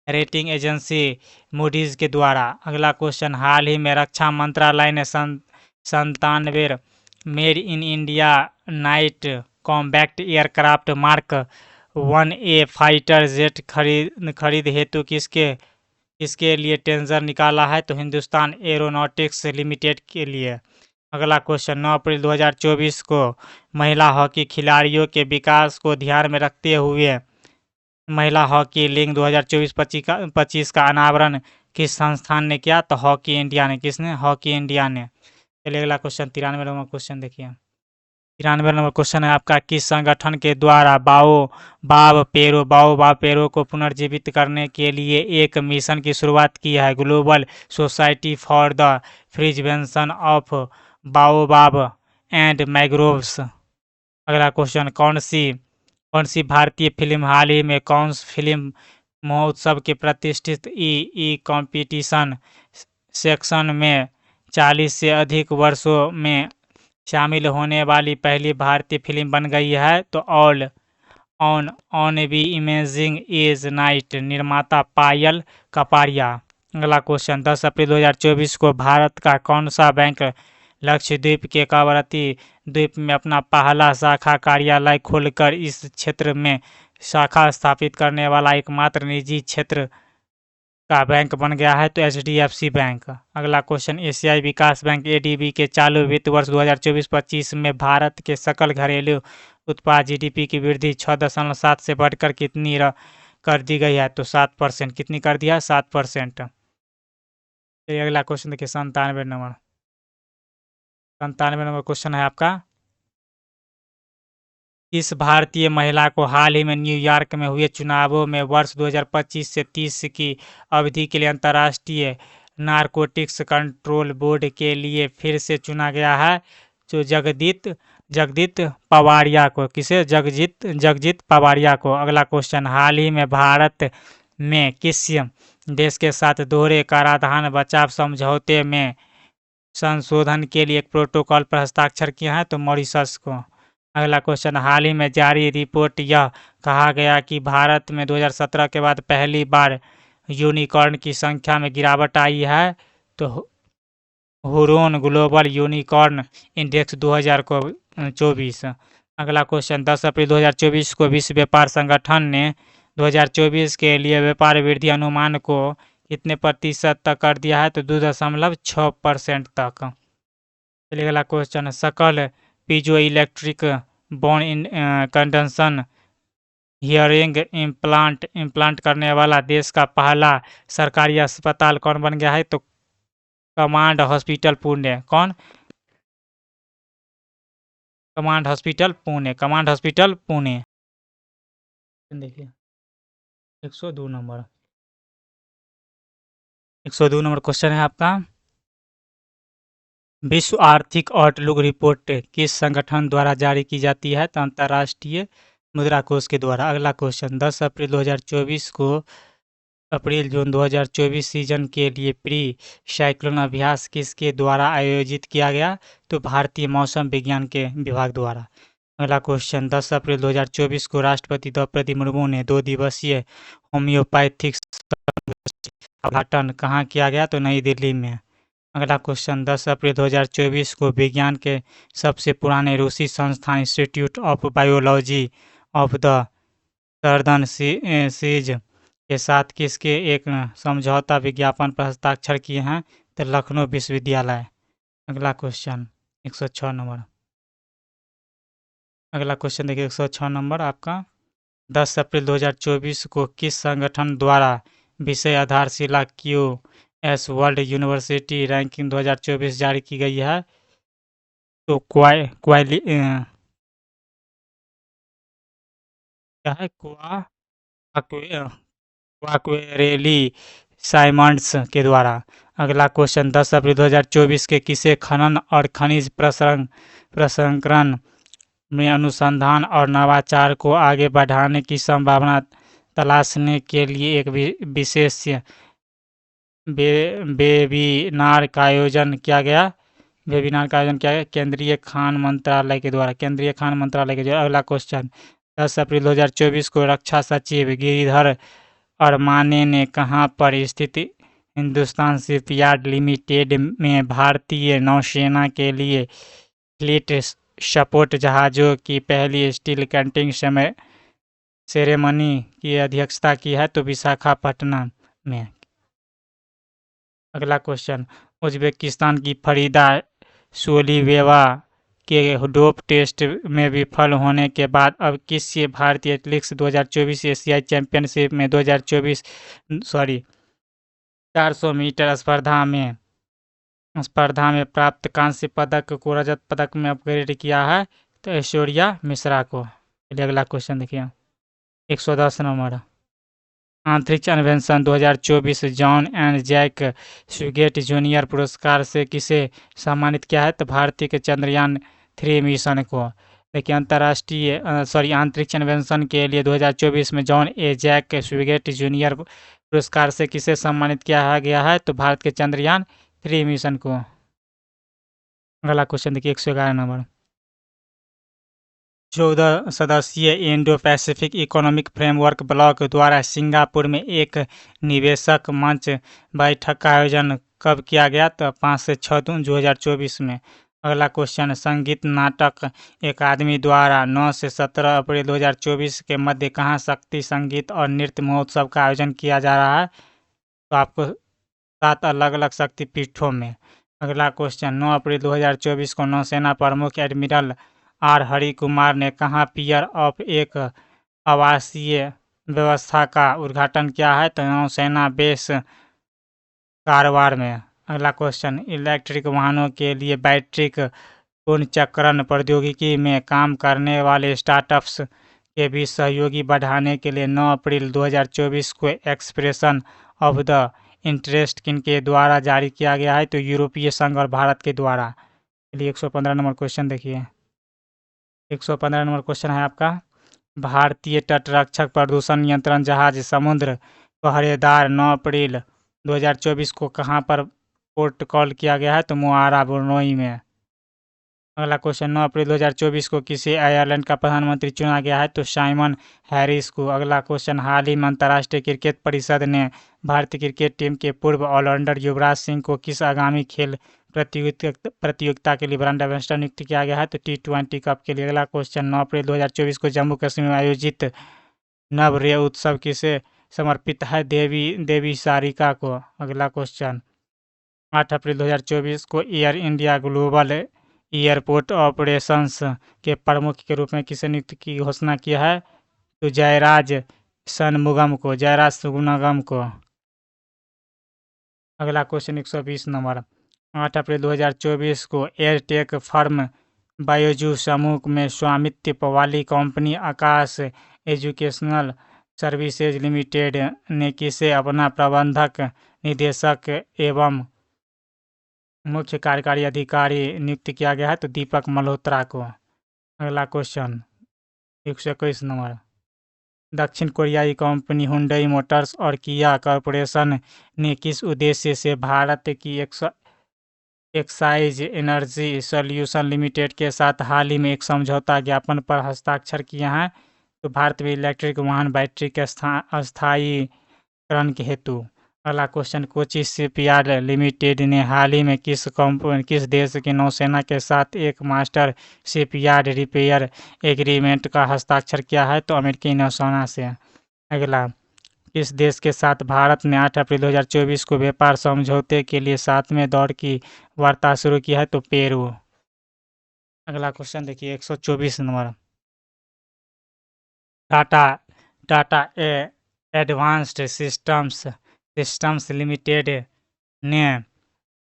रेटिंग एजेंसी मूडीज के द्वारा। अगला क्वेश्चन, हाल ही में रक्षा मंत्रालय ने 97 made in India night combat aircraft mark 1A fighter jet खरीद हेतु किसके लिए टेंडर निकाला है? तो हिंदुस्तान एरोनॉटिक्स लिमिटेड के लिए। अगला क्वेश्चन, 9 अप्रैल 2024 को महिला हॉकी खिलाड़ियों के विकास को ध्यान में रखते हुए महिला हॉकी लीग 2024-25 का अनावरण किस संस्थान ने किया? तो हॉकी इंडिया ने। किसने? हॉकी इंडिया ने। चलिए अगला क्वेश्चन 93 नंबर क्वेश्चन देखिए। 93 नंबर क्वेश्चन है आपका, किस संगठन के द्वारा बाओ बाब पेड़ों को पुनर्जीवित करने के लिए एक मिशन की शुरुआत की है? Global society for the preservation of baobab and mangroves. अगला क्वेश्चन, कौन सी भारतीय फिल्म हाल ही में कौन फिल्म महोत्सव के प्रतिष्ठित ई कंपटीशन सेक्शन में 40 से अधिक वर्षों में शामिल होने वाली पहली भारतीय फिल्म बन गई है? तो All We Imagine as Light, निर्माता पायल कपाड़िया। अगला क्वेश्चन, 10 अप्रैल 2024 को भारत का कौन सा बैंक लक्षद्वीप के कवरत्ती द्वीप में अपना पहला शाखा कार्यालय खोलकर इस क्षेत्र में शाखा स्थापित करने वाला एकमात्र निजी क्षेत्र का बैंक बन गया है? तो HDFC बैंक। अगला क्वेश्चन, एशियाई विकास बैंक ADB के चालू वित्त वर्ष 2024-25 में भारत के सकल घरेलू उत्पाद GDP की वृद्धि 6.7 से बढ़कर कितनी कर दी गई है? तो 7%। कितनी कर दिया? 7%। चलिए अगला क्वेश्चन देखिए 97 नंबर क्वेश्चन है आपका, इस भारतीय महिला को हाल ही में न्यूयॉर्क में हुए चुनावों में वर्ष 2025 से 30 की अवधि के लिए अंतर्राष्ट्रीय नारकोटिक्स कंट्रोल बोर्ड के लिए फिर से चुना गया है? जो जगजीत पवाड़िया को। किसे? जगजीत पवाड़िया को। अगला क्वेश्चन, हाल ही में भारत में किस देश के साथ दोहरे कराधान बचाव समझौते में संशोधन के लिए एक प्रोटोकॉल पर हस्ताक्षर किया है? तो मॉरिशस को। अगला क्वेश्चन, हाल ही में जारी रिपोर्ट यह कहा गया कि भारत में 2017 के बाद पहली बार यूनिकॉर्न की संख्या में गिरावट आई है? तो हुरोन ग्लोबल यूनिकॉर्न इंडेक्स 2024। अगला क्वेश्चन, 10 अप्रैल 2024 को विश्व व्यापार संगठन ने 2024 के लिए व्यापार वृद्धि अनुमान को कितने प्रतिशत तक कर दिया है? तो 2.6% तक। चलिए अगला क्वेश्चन, सकल piezo electric bone conduction hearing implant करने वाला देश का पहला सरकारी अस्पताल कौन बन गया है? तो कमांड हॉस्पिटल पुणे। कौन? Command hospital Pune. देखिए 102 नंबर क्वेश्चन है आपका, विश्व आर्थिक आउटलुक रिपोर्ट किस संगठन द्वारा जारी की जाती है? तो अंतर्राष्ट्रीय मुद्रा कोष के द्वारा। अगला क्वेश्चन, 10 अप्रैल 2024 को अप्रैल जून 2024 सीजन के लिए प्री साइक्लोन अभ्यास किसके द्वारा आयोजित किया गया? तो भारतीय मौसम विज्ञान के विभाग द्वारा। अगला क्वेश्चन, 10 अप्रैल 2024 को राष्ट्रपति द्रौपदी मुर्मू ने 2 दिवसीय होम्योपैथिक उद्घाटन कहाँ किया गया? तो नई दिल्ली में। अगला क्वेश्चन, 10 अप्रैल 2024 को विज्ञान के सबसे पुराने रूसी संस्थान Institute of Biology of the Southern Seas के साथ किसके एक समझौता विज्ञापन पर हस्ताक्षर किए हैं? तो लखनऊ विश्वविद्यालय। अगला क्वेश्चन 106 नंबर। अगला क्वेश्चन देखिए 106 नंबर आपका, 10 अप्रैल 2024 को किस संगठन द्वारा विषय आधारशिला QS वर्ल्ड यूनिवर्सिटी रैंकिंग 2024 जारी की गई है? तो क्या है? क्वाक्वेरेली साइमंड्स के द्वारा। अगला क्वेश्चन, 10 अप्रैल 2024 के किसे खनन और खनिज प्रसंस्करण में अनुसंधान और नवाचार को आगे बढ़ाने की संभावना तलाशने के लिए एक विशेष वेबिनार का आयोजन किया गया? केंद्रीय खान मंत्रालय के द्वारा। अगला क्वेश्चन, 10 अप्रैल 2024 को रक्षा सचिव गिरिधर अरमाने ने कहाँ पर स्थित हिंदुस्तान शिपयार्ड लिमिटेड में भारतीय नौसेना के लिए फ्लीट सपोर्ट जहाज़ों की पहली स्टील कटिंग सेरेमनी की अध्यक्षता की है? तो विशाखापट्टनम में। अगला क्वेश्चन, उज्बेकिस्तान की फरीदा सोलिवेवा के डोप टेस्ट में विफल होने के बाद अब किस भारतीय एथलीट्स 2024 एशियाई चैंपियनशिप में 400 मीटर स्पर्धा में प्राप्त कांस्य पदक को रजत पदक में अपग्रेड किया है तो ऐश्वर्या मिश्रा को। चलिए अगला क्वेश्चन देखिए 110 नंबर। अंतरिक्ष अन्वेषण 2024 जॉन एंड जैक स्विगेट जूनियर पुरस्कार से किसे सम्मानित किया है तो भारतीय के चंद्रयान 3 मिशन को। देखिए अंतरिक्ष अन्वेषण के लिए 2024 में जॉन ए जैक स्विगेट जूनियर पुरस्कार से किसे सम्मानित किया गया है तो भारत के चंद्रयान 3 मिशन को। अगला क्वेश्चन देखिए 111 नंबर। 14 सदस्यीय Indo Pacific economic framework block द्वारा सिंगापुर में एक निवेशक मंच बैठक का आयोजन कब किया गया तो 5 से 6 जून 2024 में। अगला क्वेश्चन संगीत नाटक अकादमी द्वारा 9 से 17 अप्रैल 2024 के मध्य कहाँ शक्ति संगीत और नृत्य महोत्सव का आयोजन किया जा रहा है तो आपको 7 अलग अलग शक्तिपीठों में। अगला क्वेश्चन 9 अप्रैल 2024 को नौसेना प्रमुख एडमिरल आर हरि कुमार ने कहाँ पियर ऑफ एक आवासीय व्यवस्था का उद्घाटन किया है तो नौसेना बेस कारवार में। अगला क्वेश्चन इलेक्ट्रिक वाहनों के लिए बैटरी पुनर्चक्रण प्रौद्योगिकी में काम करने वाले स्टार्टअप्स के बीच सहयोगी बढ़ाने के लिए 9 अप्रैल 2024 को एक्सप्रेशन ऑफ द इंटरेस्ट किनके द्वारा जारी किया गया है तो यूरोपीय संघ और भारत के द्वारा। चलिए 115 नंबर क्वेश्चन देखिए 115 नंबर क्वेश्चन है आपका भारतीय तटरक्षक प्रदूषण नियंत्रण जहाज समुद्र पहरेदार 9 अप्रैल 2024 को कहाँ पर पोर्ट कॉल किया गया है तो मुआरा ब्रुनई में। अगला क्वेश्चन 9 अप्रैल 2024 को किसी आयरलैंड का प्रधानमंत्री चुना गया है तो साइमन हैरिस को। अगला क्वेश्चन हाल ही में अंतर्राष्ट्रीय क्रिकेट परिषद ने भारतीय क्रिकेट टीम के पूर्व ऑलराउंडर युवराज सिंह को किस आगामी खेल प्रतियोगिता के लिए ब्रांड एम्बेसडर नियुक्त किया गया है तो T20 कप के लिए। अगला क्वेश्चन 9 अप्रैल 2024 को जम्मू कश्मीर में आयोजित नवरेह उत्सव किसे समर्पित है देवी सारिका को। अगला क्वेश्चन 8 अप्रैल 2024 को air India global airport operations के प्रमुख के रूप में किसे नियुक्त की घोषणा किया है तो जयराज सनमुगम को। अगला क्वेश्चन 120 नंबर 8 अप्रैल 2024 को एयरटेक फर्म बायोजू समूह में स्वामित्व वाली कंपनी आकाश एजुकेशनल सर्विसेज लिमिटेड ने किसे अपना प्रबंधक निदेशक एवं मुख्य कार्यकारी अधिकारी नियुक्त किया गया है तो दीपक मल्होत्रा को। अगला क्वेश्चन 121 नंबर दक्षिण कोरियाई कंपनी हुंडई मोटर्स और किया कॉरपोरेशन ने किस उद्देश्य से भारत की एक्साइज एनर्जी सॉल्यूशन लिमिटेड के साथ हाल ही में एक समझौता ज्ञापन पर हस्ताक्षर किया है तो भारत में इलेक्ट्रिक वाहन बैटरी के स्थायीकरण के हेतु। अगला क्वेश्चन कोची शिपयार्ड लिमिटेड ने हाल ही में किस देश की नौसेना के साथ एक मास्टर शिपयार्ड रिपेयर एग्रीमेंट का हस्ताक्षर किया है तो अमेरिकी नौसेना से। अगला किस देश के साथ भारत ने 8 अप्रैल 2024 को व्यापार समझौते के लिए 7वें दौर की वार्ता शुरू की है तो पेरू। अगला क्वेश्चन देखिए 124 number Tata advanced systems limited ने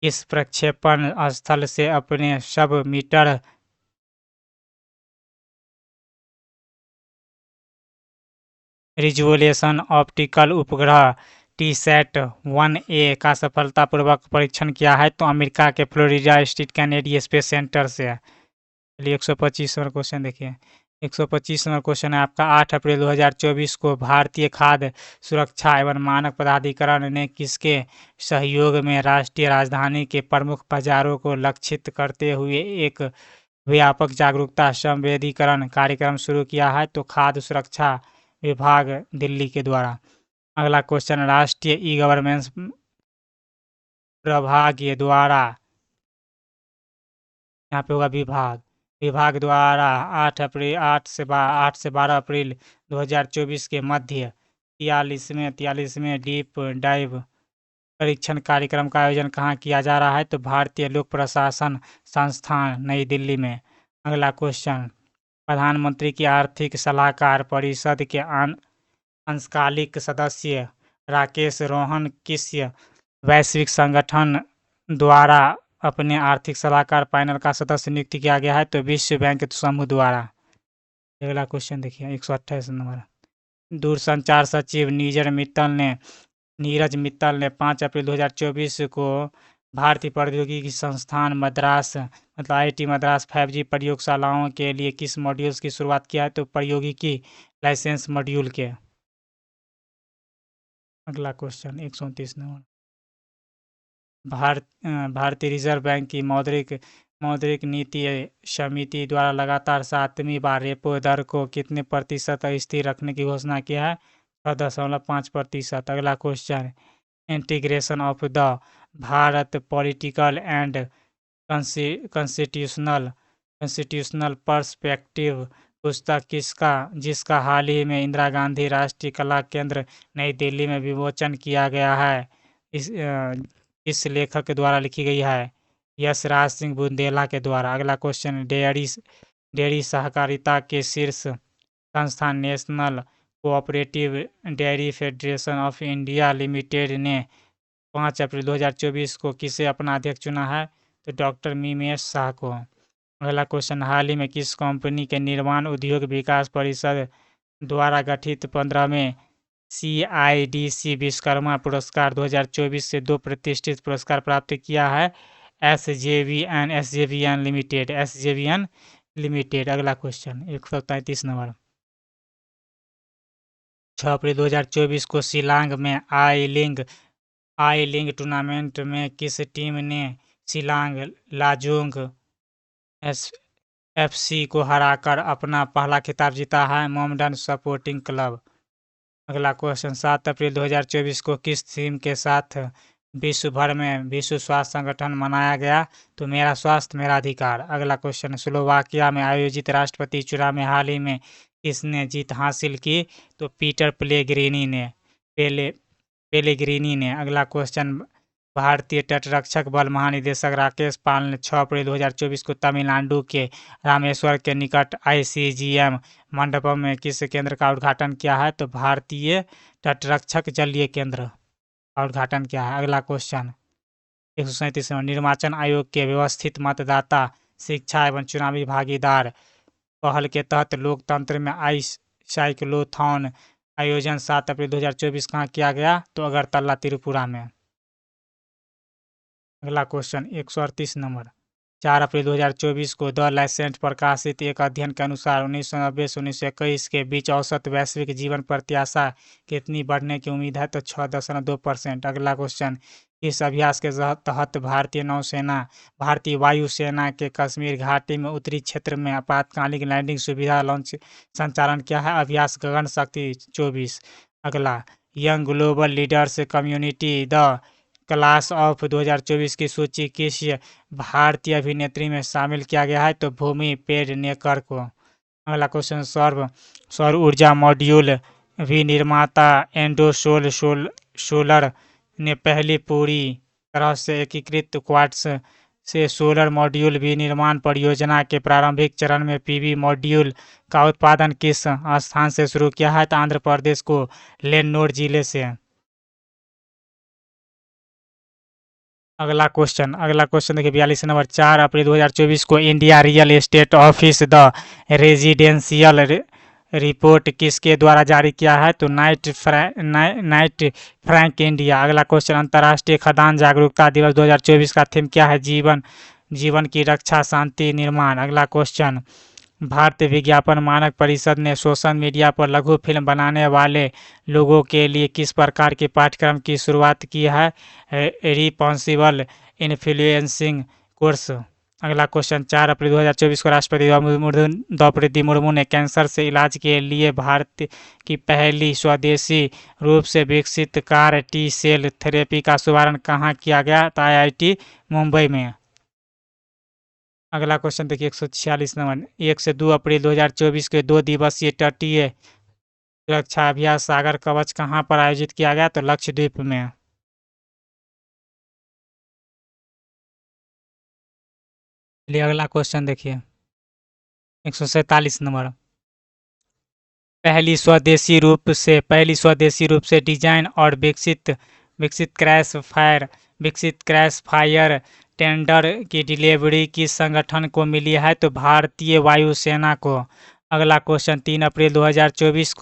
इस प्रक्षेपण स्थल से अपने सब मीटर रिजोल्यूशन ऑप्टिकल उपग्रह TSAT-1A का सफलतापूर्वक परीक्षण किया है तो अमेरिका के Florida state Kennedy space centre से। चलिए 125 नंबर क्वेश्चन देखिए 125 नंबर क्वेश्चन है आपका 8 अप्रैल 2024 को भारतीय खाद्य सुरक्षा एवं मानक प्राधिकरण ने किसके सहयोग में राष्ट्रीय राजधानी के प्रमुख बाजारों को लक्षित करते हुए एक व्यापक जागरूकता संवेदीकरण कार्यक्रम शुरू किया है तो खाद्य सुरक्षा विभाग दिल्ली के द्वारा। अगला क्वेश्चन राष्ट्रीय ई गवर्नेंस प्रभाग द्वारा यहाँ पे होगा विभाग द्वारा 8 से 12 अप्रैल 2024 के मध्य 43वें डीप डाइव परीक्षण कार्यक्रम का आयोजन कहाँ किया जा रहा है तो भारतीय लोक प्रशासन संस्थान नई दिल्ली में। अगला क्वेश्चन प्रधानमंत्री की आर्थिक सलाहकार परिषद के अंशकालिक सदस्य राकेश रोहन किस वैश्विक संगठन द्वारा अपने आर्थिक सलाहकार पैनल का सदस्य नियुक्त किया गया है? तो विश्व बैंक समूह द्वारा। अगला क्वेश्चन देखिए 128 नंबर। दूरसंचार सचिव नीरज मित्तल ने 5 अप्रैल 2024 को भारतीय प्रौद्योगिकी संस्थान मद्रास मतलब IIT मद्रास 5G प्रयोगशालाओं के लिए किस मॉड्यूल्स की शुरुआत किया है? तो प्रौद्योगिकी लाइसेंस मॉड्यूल के। अगला क्वेश्चन 129 नंबर। भारतीय रिजर्व बैंक की मौद्रिक नीति समिति द्वारा लगातार 7वीं बार रेपो दर को कितने प्रतिशत स्थिर रखने की घोषणा किया है? 6.5%। अगला question integration of the Bharat political and constitutional perspective पुस्तक जिसका हाल ही में इंदिरा गांधी राष्ट्रीय कला केंद्र नई दिल्ली में विमोचन किया गया है, इस लेखक के द्वारा लिखी गई है? यश राज सिंह बुंदेला के द्वारा। अगला क्वेश्चन डेयरी सहकारिता के शीर्ष संस्थान national cooperative dairy federation of India limited ने 5 अप्रैल 2024 को किसे अपना अध्यक्ष चुना है? तो डॉक्टर मीमेश शाह को। अगला क्वेश्चन हाल ही में किस कंपनी के निर्माण उद्योग विकास परिषद द्वारा गठित 15वें CIDC विश्वकर्मा पुरस्कार 2024 से 2 प्रतिष्ठित पुरस्कार प्राप्त किया है? SJVN limited. अगला क्वेश्चन 133 नंबर। 6 अप्रैल 2024 को शिलांग में आई लीग टूर्नामेंट में किस टीम ने शिलांग लाजोंग FC को हराकर अपना पहला खिताब जीता है? Mohammedan sporting club. अगला क्वेश्चन 7 अप्रैल 2024 को किस थीम के साथ विश्व भर में विश्व स्वास्थ्य संगठन मनाया गया? तो मेरा स्वास्थ्य मेरा अधिकार। अगला क्वेश्चन स्लोवाकिया में आयोजित राष्ट्रपति चुनाव में हाल ही में किसने जीत हासिल की? तो पीटर पेलेग्रिनी ने। अगला क्वेश्चन भारतीय तटरक्षक बल महानिदेशक राकेश पाल ने 6 अप्रैल 2024 को तमिलनाडु के रामेश्वर के निकट ICGM मंडपम में किस केंद्र का उद्घाटन किया है? तो भारतीय तटरक्षक जलीय केंद्र का उद्घाटन किया है। अगला क्वेश्चन 137 निर्वाचन आयोग के व्यवस्थित मतदाता शिक्षा एवं चुनावी भागीदार पहल के तहत लोकतंत्र में साइक्लोथॉन आयोजन 7 अप्रैल 2024 कहाँ किया गया? तो अगरतला त्रिपुरा में। अगला क्वेश्चन 138 नंबर। 4 अप्रैल 2024 को द लाइसेंट प्रकाशित एक अध्ययन के अनुसार 1990 से 1921 के बीच औसत वैश्विक जीवन प्रत्याशा कितनी बढ़ने की उम्मीद है? तो 6.2%। अगला क्वेश्चन इस अभ्यास के तहत भारतीय वायुसेना के कश्मीर घाटी में उत्तरी क्षेत्र में आपातकालीन लैंडिंग सुविधा लॉन्च संचालन किया है? अभ्यास गगन शक्ति 24। अगला young global leaders community the class of 2024 की सूची किस भारतीय अभिनेत्री में शामिल किया गया है? तो भूमि पेडनेकर को। अगला क्वेश्चन सौर ऊर्जा मॉड्यूल विनिर्माता एंडोसोल सोलर ने पहली पूरी तरह से एकीकृत क्वार्ट्ज से सोलर मॉड्यूल विनिर्माण परियोजना के प्रारंभिक चरण में PV मॉड्यूल का उत्पादन किस स्थान से शुरू किया है? तो आंध्र प्रदेश को लेन्नोर जिले से। अगला क्वेश्चन देखिए 42 नंबर। 4 अप्रैल 2024 को India real estate office the residential report किसके द्वारा जारी किया है? तो नाइट फ्रैंक इंडिया। अगला क्वेश्चन अंतर्राष्ट्रीय खदान जागरूकता दिवस 2024 का थीम क्या है? जीवन की रक्षा शांति निर्माण। अगला क्वेश्चन भारतीय विज्ञापन मानक परिषद ने सोशल मीडिया पर लघु फिल्म बनाने वाले लोगों के लिए किस प्रकार के पाठ्यक्रम की शुरुआत की है? Responsible influencing course. अगला क्वेश्चन 4 अप्रैल 2024 को राष्ट्रपति द्रौपदी मुर्मू ने कैंसर से इलाज के लिए भारत की पहली स्वदेशी रूप से विकसित CAR T सेल थेरेपी का शुभारंभ कहाँ किया गया? तो IIT मुंबई में। अगला क्वेश्चन देखिए 146 नंबर। 1 से 2 अप्रैल 2024 के 2 दिवसीय तटीय सुरक्षा अभ्यास सागर कवच कहाँ पर आयोजित किया गया? तो लक्षद्वीप में। चलिए अगला क्वेश्चन देखिए 147 नंबर। पहली स्वदेशी रूप से डिजाइन और विकसित विकसित क्रैश फायर टेंडर की डिलीवरी किस संगठन को मिली है? तो भारतीय वायुसेना को। अगला क्वेश्चन 3 अप्रैल 2024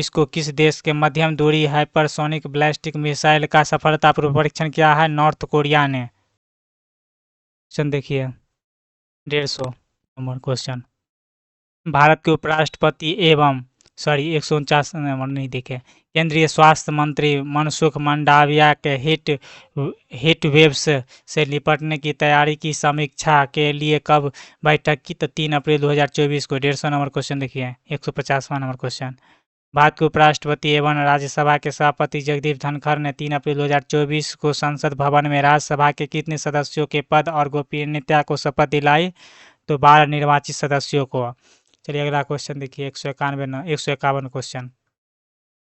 को किस देश के मध्यम दूरी हाइपरसोनिक बैलिस्टिक मिसाइल का सफलतापूर्वक परीक्षण किया है? नॉर्थ कोरिया ने। क्वेश्चन देखिए 150 नंबर क्वेश्चन। भारत के उपराष्ट्रपति एवं 149 नंबर नहीं देखे। केंद्रीय स्वास्थ्य मंत्री मनसुख मंडाविया के हीट वेव्स से निपटने की तैयारी की समीक्षा के लिए कब बैठक की? तो 3 अप्रैल 2024 को। 150 नंबर क्वेश्चन देखिए 150वां नंबर क्वेश्चन। भारत के उपराष्ट्रपति एवं राज्यसभा के सभापति जगदीप धनखड़ ने 3 अप्रैल 2024 को संसद भवन में राज्यसभा के कितने सदस्यों के पद और गोपनीयता को शपथ दिलाई? तो 12 निर्वाचित सदस्यों को। चलिए अगला क्वेश्चन देखिए 151 क्वेश्चन।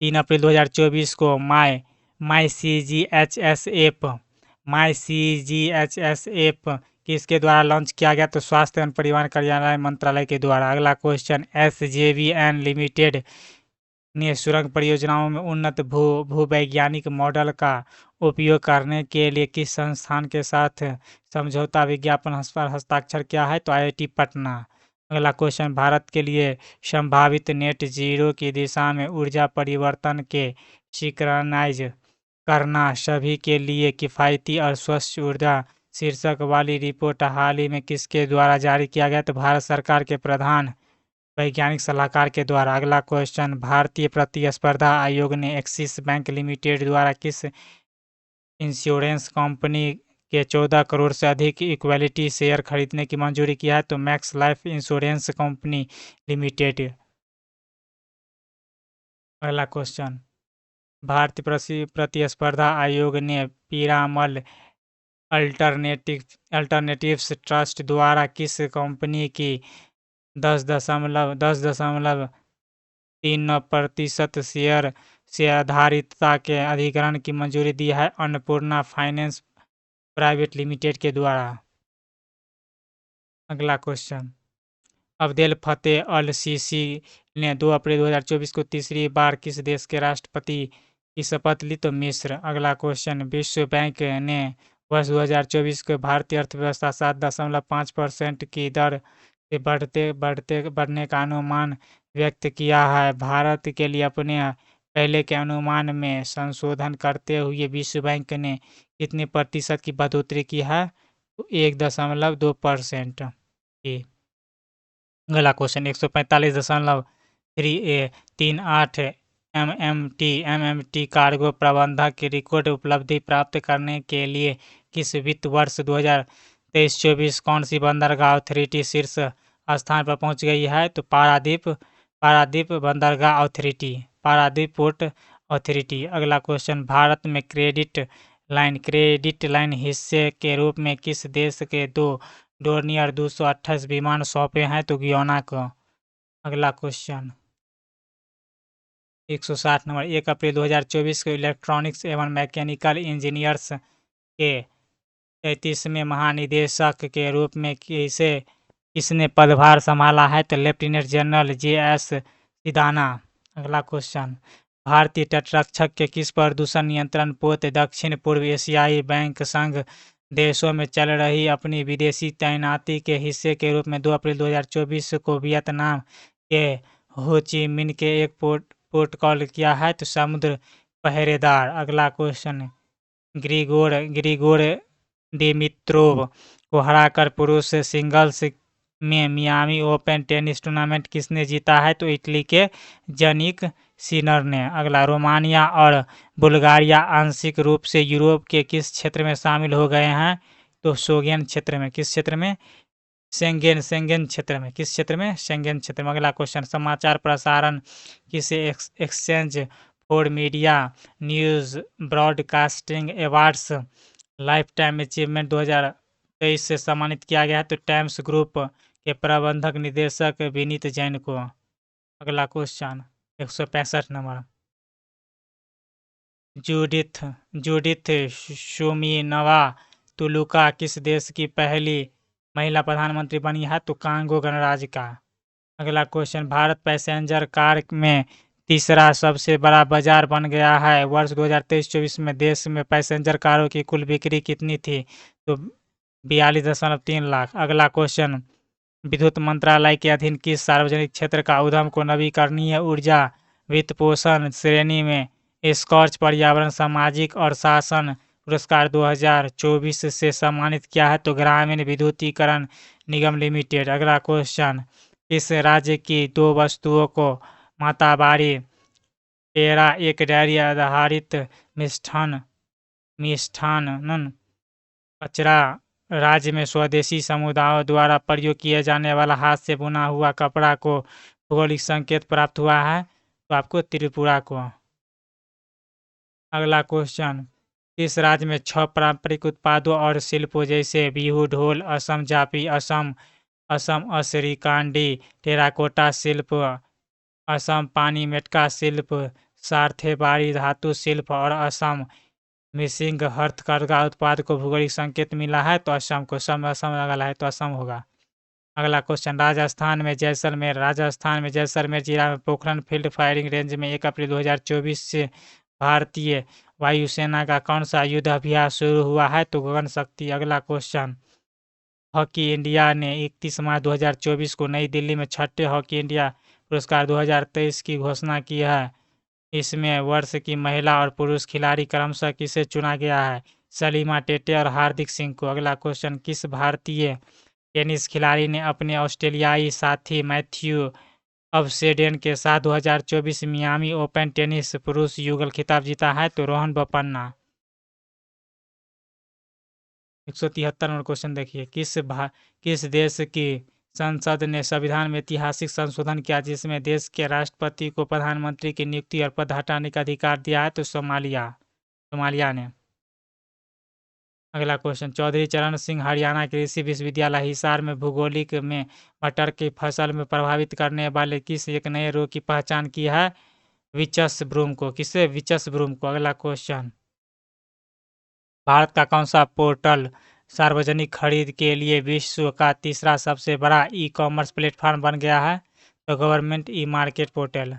3 अप्रैल 2024 को माई CGHS ऐप किसके द्वारा लॉन्च किया गया? तो स्वास्थ्य एवं परिवहन कल्याण मंत्रालय के द्वारा। अगला क्वेश्चन SJVN लिमिटेड ने सुरंग परियोजनाओं में उन्नत भूवैज्ञानिक मॉडल का उपयोग करने के लिए किस संस्थान के साथ समझौता विज्ञापन पर हस्ताक्षर किया है? तो IIT पटना। अगला क्वेश्चन भारत के लिए संभावित नेट जीरो की दिशा में ऊर्जा परिवर्तन के सिंक्रनाइज करना सभी के लिए किफ़ायती और स्वच्छ ऊर्जा शीर्षक वाली रिपोर्ट हाल ही में किसके द्वारा जारी किया गया? तो भारत सरकार के प्रधान वैज्ञानिक सलाहकार के द्वारा। अगला क्वेश्चन भारतीय प्रतिस्पर्धा आयोग ने एक्सिस बैंक लिमिटेड द्वारा किस इंश्योरेंस कंपनी के 14 करोड़ से अधिक इक्विटी शेयर खरीदने की मंजूरी की है? तो max life insurance company limited. अगला क्वेश्चन भारतीय प्रतिस्पर्धा आयोग ने पीरामल अल्टरनेटिव्स ट्रस्ट द्वारा किस कंपनी की 10.39% शेयर से आधारितता के अधिग्रहण की मंजूरी दी है? अन्नपूर्णा फाइनेंस प्राइवेट लिमिटेड के द्वारा। अगला क्वेश्चन अब्देल फतेह अल सीसी ने 2 अप्रैल 2024 को तीसरी बार किस देश के राष्ट्रपति की शपथ ली? तो मिस्र। अगला क्वेश्चन विश्व बैंक ने वर्ष 2024 को भारतीय अर्थव्यवस्था 7.5% की दर से बढ़ने का अनुमान व्यक्त किया है। भारत के लिए अपने पहले के अनुमान में संशोधन करते हुए विश्व बैंक ने कितने प्रतिशत की बढ़ोतरी की है? तो 1.2% की। अगला क्वेश्चन 145.38 MMT कार्गो प्रबंधक की रिकॉर्ड उपलब्धि प्राप्त करने के लिए किस वित्त वर्ष 2023-24 कौन सी बंदरगाह अथॉरिटी शीर्ष स्थान पर पहुंच गई है? तो पारादीप बंदरगाह अथॉरिटी, पारादीप पोर्ट अथॉरिटी। अगला क्वेश्चन भारत में क्रेडिट लाइन हिस्से के रूप में किस देश के 2 डोर्नियर 228 विमान सौंपे हैं? तो गियाना को। अगला क्वेश्चन 160 नंबर 1 अप्रैल 2024 को इलेक्ट्रॉनिक्स एवं मैकेनिकल इंजीनियर्स के 33वें महानिदेशक के रूप में किसने पदभार संभाला है? तो लेफ्टिनेंट जनरल JS सिदाना। अगला क्वेश्चन भारतीय तटरक्षक के किस प्रदूषण नियंत्रण पोत दक्षिण पूर्व एशियाई बैंक संघ देशों में चल रही अपनी विदेशी तैनाती के हिस्से के रूप में 2 अप्रैल 2024 को वियतनाम के हो ची मिन्ह के एक पोर्ट कॉल किया है? तो समुद्र पहरेदार। अगला क्वेश्चन ग्रिगोर डिमित्रोव को हराकर पुरुष सिंगल्स में मियामी ओपन टेनिस टूर्नामेंट किसने जीता है? तो इटली के जनिक सिनर ने। अगला रोमानिया और बुल्गारिया आंशिक रूप से यूरोप के किस क्षेत्र में शामिल हो गए हैं? तो शेंगेन क्षेत्र में। किस क्षेत्र में? शेंगेन क्षेत्र में। किस क्षेत्र में? शेंगेन क्षेत्र में। अगला क्वेश्चन समाचार प्रसारण किसे exchange for media news broadcasting awards life time achievement 2023 से सम्मानित किया गया है? तो टाइम्स ग्रुप के प्रबंधक निदेशक विनीत जैन को। अगला क्वेश्चन 165 नंबर जूडिथ सुमीनवा तुलुका किस देश की पहली महिला प्रधानमंत्री बनी है? तो कांगो गणराज्य का। अगला क्वेश्चन भारत पैसेंजर कार में तीसरा सबसे बड़ा बाजार बन गया है। वर्ष 2023-24 में देश में पैसेंजर कारों की कुल बिक्री कितनी थी? तो 42.3 लाख। अगला क्वेश्चन, विद्युत मंत्रालय के अधीन किस सार्वजनिक क्षेत्र का उद्यम को नवीकरणीय ऊर्जा वित्त पोषण श्रेणी में स्कॉच पर्यावरण सामाजिक और शासन पुरस्कार 2024 से सम्मानित किया है? तो ग्रामीण विद्युतीकरण निगम लिमिटेड। अगला क्वेश्चन, किस राज्य की 2 वस्तुओं को माताबारी पेड़ा एक डेयरी आधारित मिष्ठान्न कचरा राज्य में स्वदेशी समुदायों द्वारा प्रयोग किए जाने वाला हाथ से बुना हुआ कपड़ा को भौगोलिक संकेत प्राप्त हुआ है? तो आपको त्रिपुरा को। अगला क्वेश्चन, किस राज्य में 6 पारंपरिक उत्पादों और शिल्पों जैसे बिहू ढोल, असम जापी, असम असरीकांडी, टेराकोटा शिल्प, असम पानी मेटका शिल्प, सार्थेबाड़ी धातु शिल्प और असम मिसिंग हस्तकरघा उत्पाद को भौगोलिक संकेत मिला है? तो असम को। असम लगा है तो असम होगा। अगला क्वेश्चन, राजस्थान में जैसलमेर जिला में पोखरण फील्ड फायरिंग रेंज में 1 अप्रैल 2024 से भारतीय वायुसेना का कौन सा युद्ध अभ्यास शुरू हुआ है? तो गगन शक्ति। अगला क्वेश्चन, हॉकी इंडिया ने 31 मार्च 2024 को नई दिल्ली में 6ठे हॉकी इंडिया पुरस्कार 2023 की घोषणा की है। इसमें वर्ष की महिला और पुरुष खिलाड़ी क्रमशः किसे चुना गया है? सलीमा टेटे और हार्दिक सिंह को। अगला क्वेश्चन, किस भारतीय टेनिस खिलाड़ी ने अपने ऑस्ट्रेलियाई साथी मैथ्यू अबसेडेन के साथ 2024 मियामी ओपन टेनिस पुरुष युगल खिताब जीता है? तो रोहन बोपन्ना। 173 नंबर क्वेश्चन देखिए, किस देश की संसद ने संविधान में ऐतिहासिक संशोधन किया जिसमें देश के राष्ट्रपति को प्रधानमंत्री की नियुक्ति और पद हटाने का अधिकार दिया है? तो सोमालिया ने। अगला क्वेश्चन, चौधरी चरण सिंह हरियाणा कृषि विश्वविद्यालय हिसार में भूगोलिक में मटर की फसल में प्रभावित करने वाले किस एक नए रोग की पहचान की है? विचस ब्रूम को। किसे? विचस ब्रूम को। अगला क्वेश्चन, भारत का कौन सा पोर्टल सार्वजनिक खरीद के लिए विश्व का तीसरा सबसे बड़ा ई कॉमर्स प्लेटफॉर्म बन गया है? तो गवर्नमेंट ई मार्केट पोर्टल।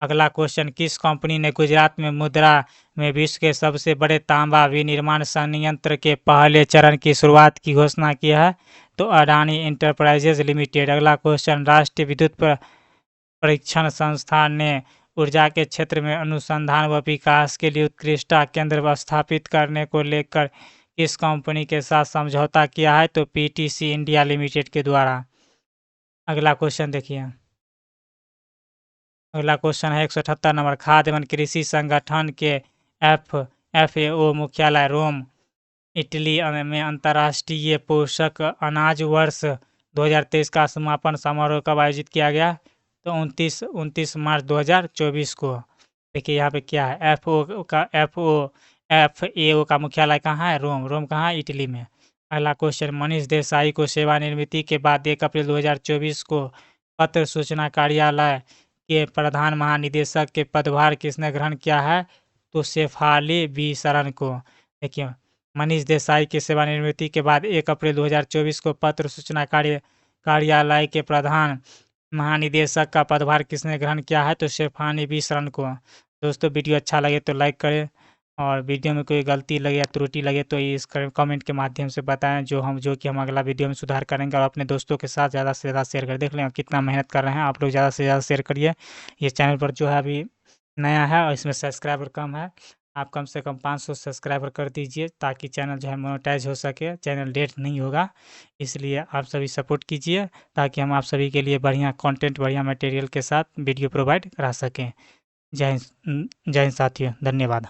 अगला क्वेश्चन, किस कंपनी ने गुजरात में मुद्रा में विश्व के सबसे बड़े तांबा विनिर्माण संयंत्र के पहले चरण की शुरुआत की घोषणा की है? तो अडानी इंटरप्राइजेज लिमिटेड। अगला क्वेश्चन, राष्ट्रीय विद्युत परीक्षण संस्थान ने ऊर्जा के क्षेत्र में अनुसंधान व विकास के लिए उत्कृष्टता केंद्र स्थापित करने को लेकर किस कंपनी के साथ समझौता किया है? तो पीटीसी इंडिया लिमिटेड के द्वारा। अगला क्वेश्चन देखिए, अगला क्वेश्चन है 178 नंबर, खाद्य एवं कृषि संगठन के FAO मुख्यालय रोम इटली में अंतर्राष्ट्रीय पोषक अनाज वर्ष 2023 का समापन समारोह कब आयोजित किया गया? तो 29 मार्च 2024 को। देखिए यहाँ पे क्या है, FAO का मुख्यालय कहाँ है? रोम कहाँ है? इटली में। अगला क्वेश्चन, मनीष देसाई को सेवानिवृत्ति के बाद 1 अप्रैल 2024 को पत्र सूचना कार्यालय के प्रधान महानिदेशक के पदभार किसने ग्रहण किया है? तो शेफाली बी शरण को। देखिए, मनीष देसाई की सेवानिवृत्ति के बाद 1 अप्रैल 2024 को पत्र सूचना कार्यालय के प्रधान महानिदेशक का पदभार किसने ग्रहण किया है? तो शेफाली बी शरण को। दोस्तों, वीडियो अच्छा लगे तो लाइक करें और वीडियो में कोई गलती लगे या त्रुटि लगे तो इस कमेंट के माध्यम से बताएं जो कि हम अगला वीडियो में सुधार करेंगे। और अपने दोस्तों के साथ ज़्यादा से ज़्यादा शेयर कर देख लें कितना मेहनत कर रहे हैं आप लोग, ज़्यादा से ज़्यादा शेयर करिए। ये चैनल पर जो है अभी नया है और इसमें सब्सक्राइबर कम है, आप कम से कम 500 सब्सक्राइबर कर दीजिए ताकि चैनल जो है मोनेटाइज हो सके। चैनल डेट नहीं होगा, इसलिए आप सभी सपोर्ट कीजिए ताकि हम आप सभी के लिए बढ़िया कंटेंट बढ़िया मटेरियल के साथ वीडियो प्रोवाइड करा सकें। जय हिंद साथियों, धन्यवाद।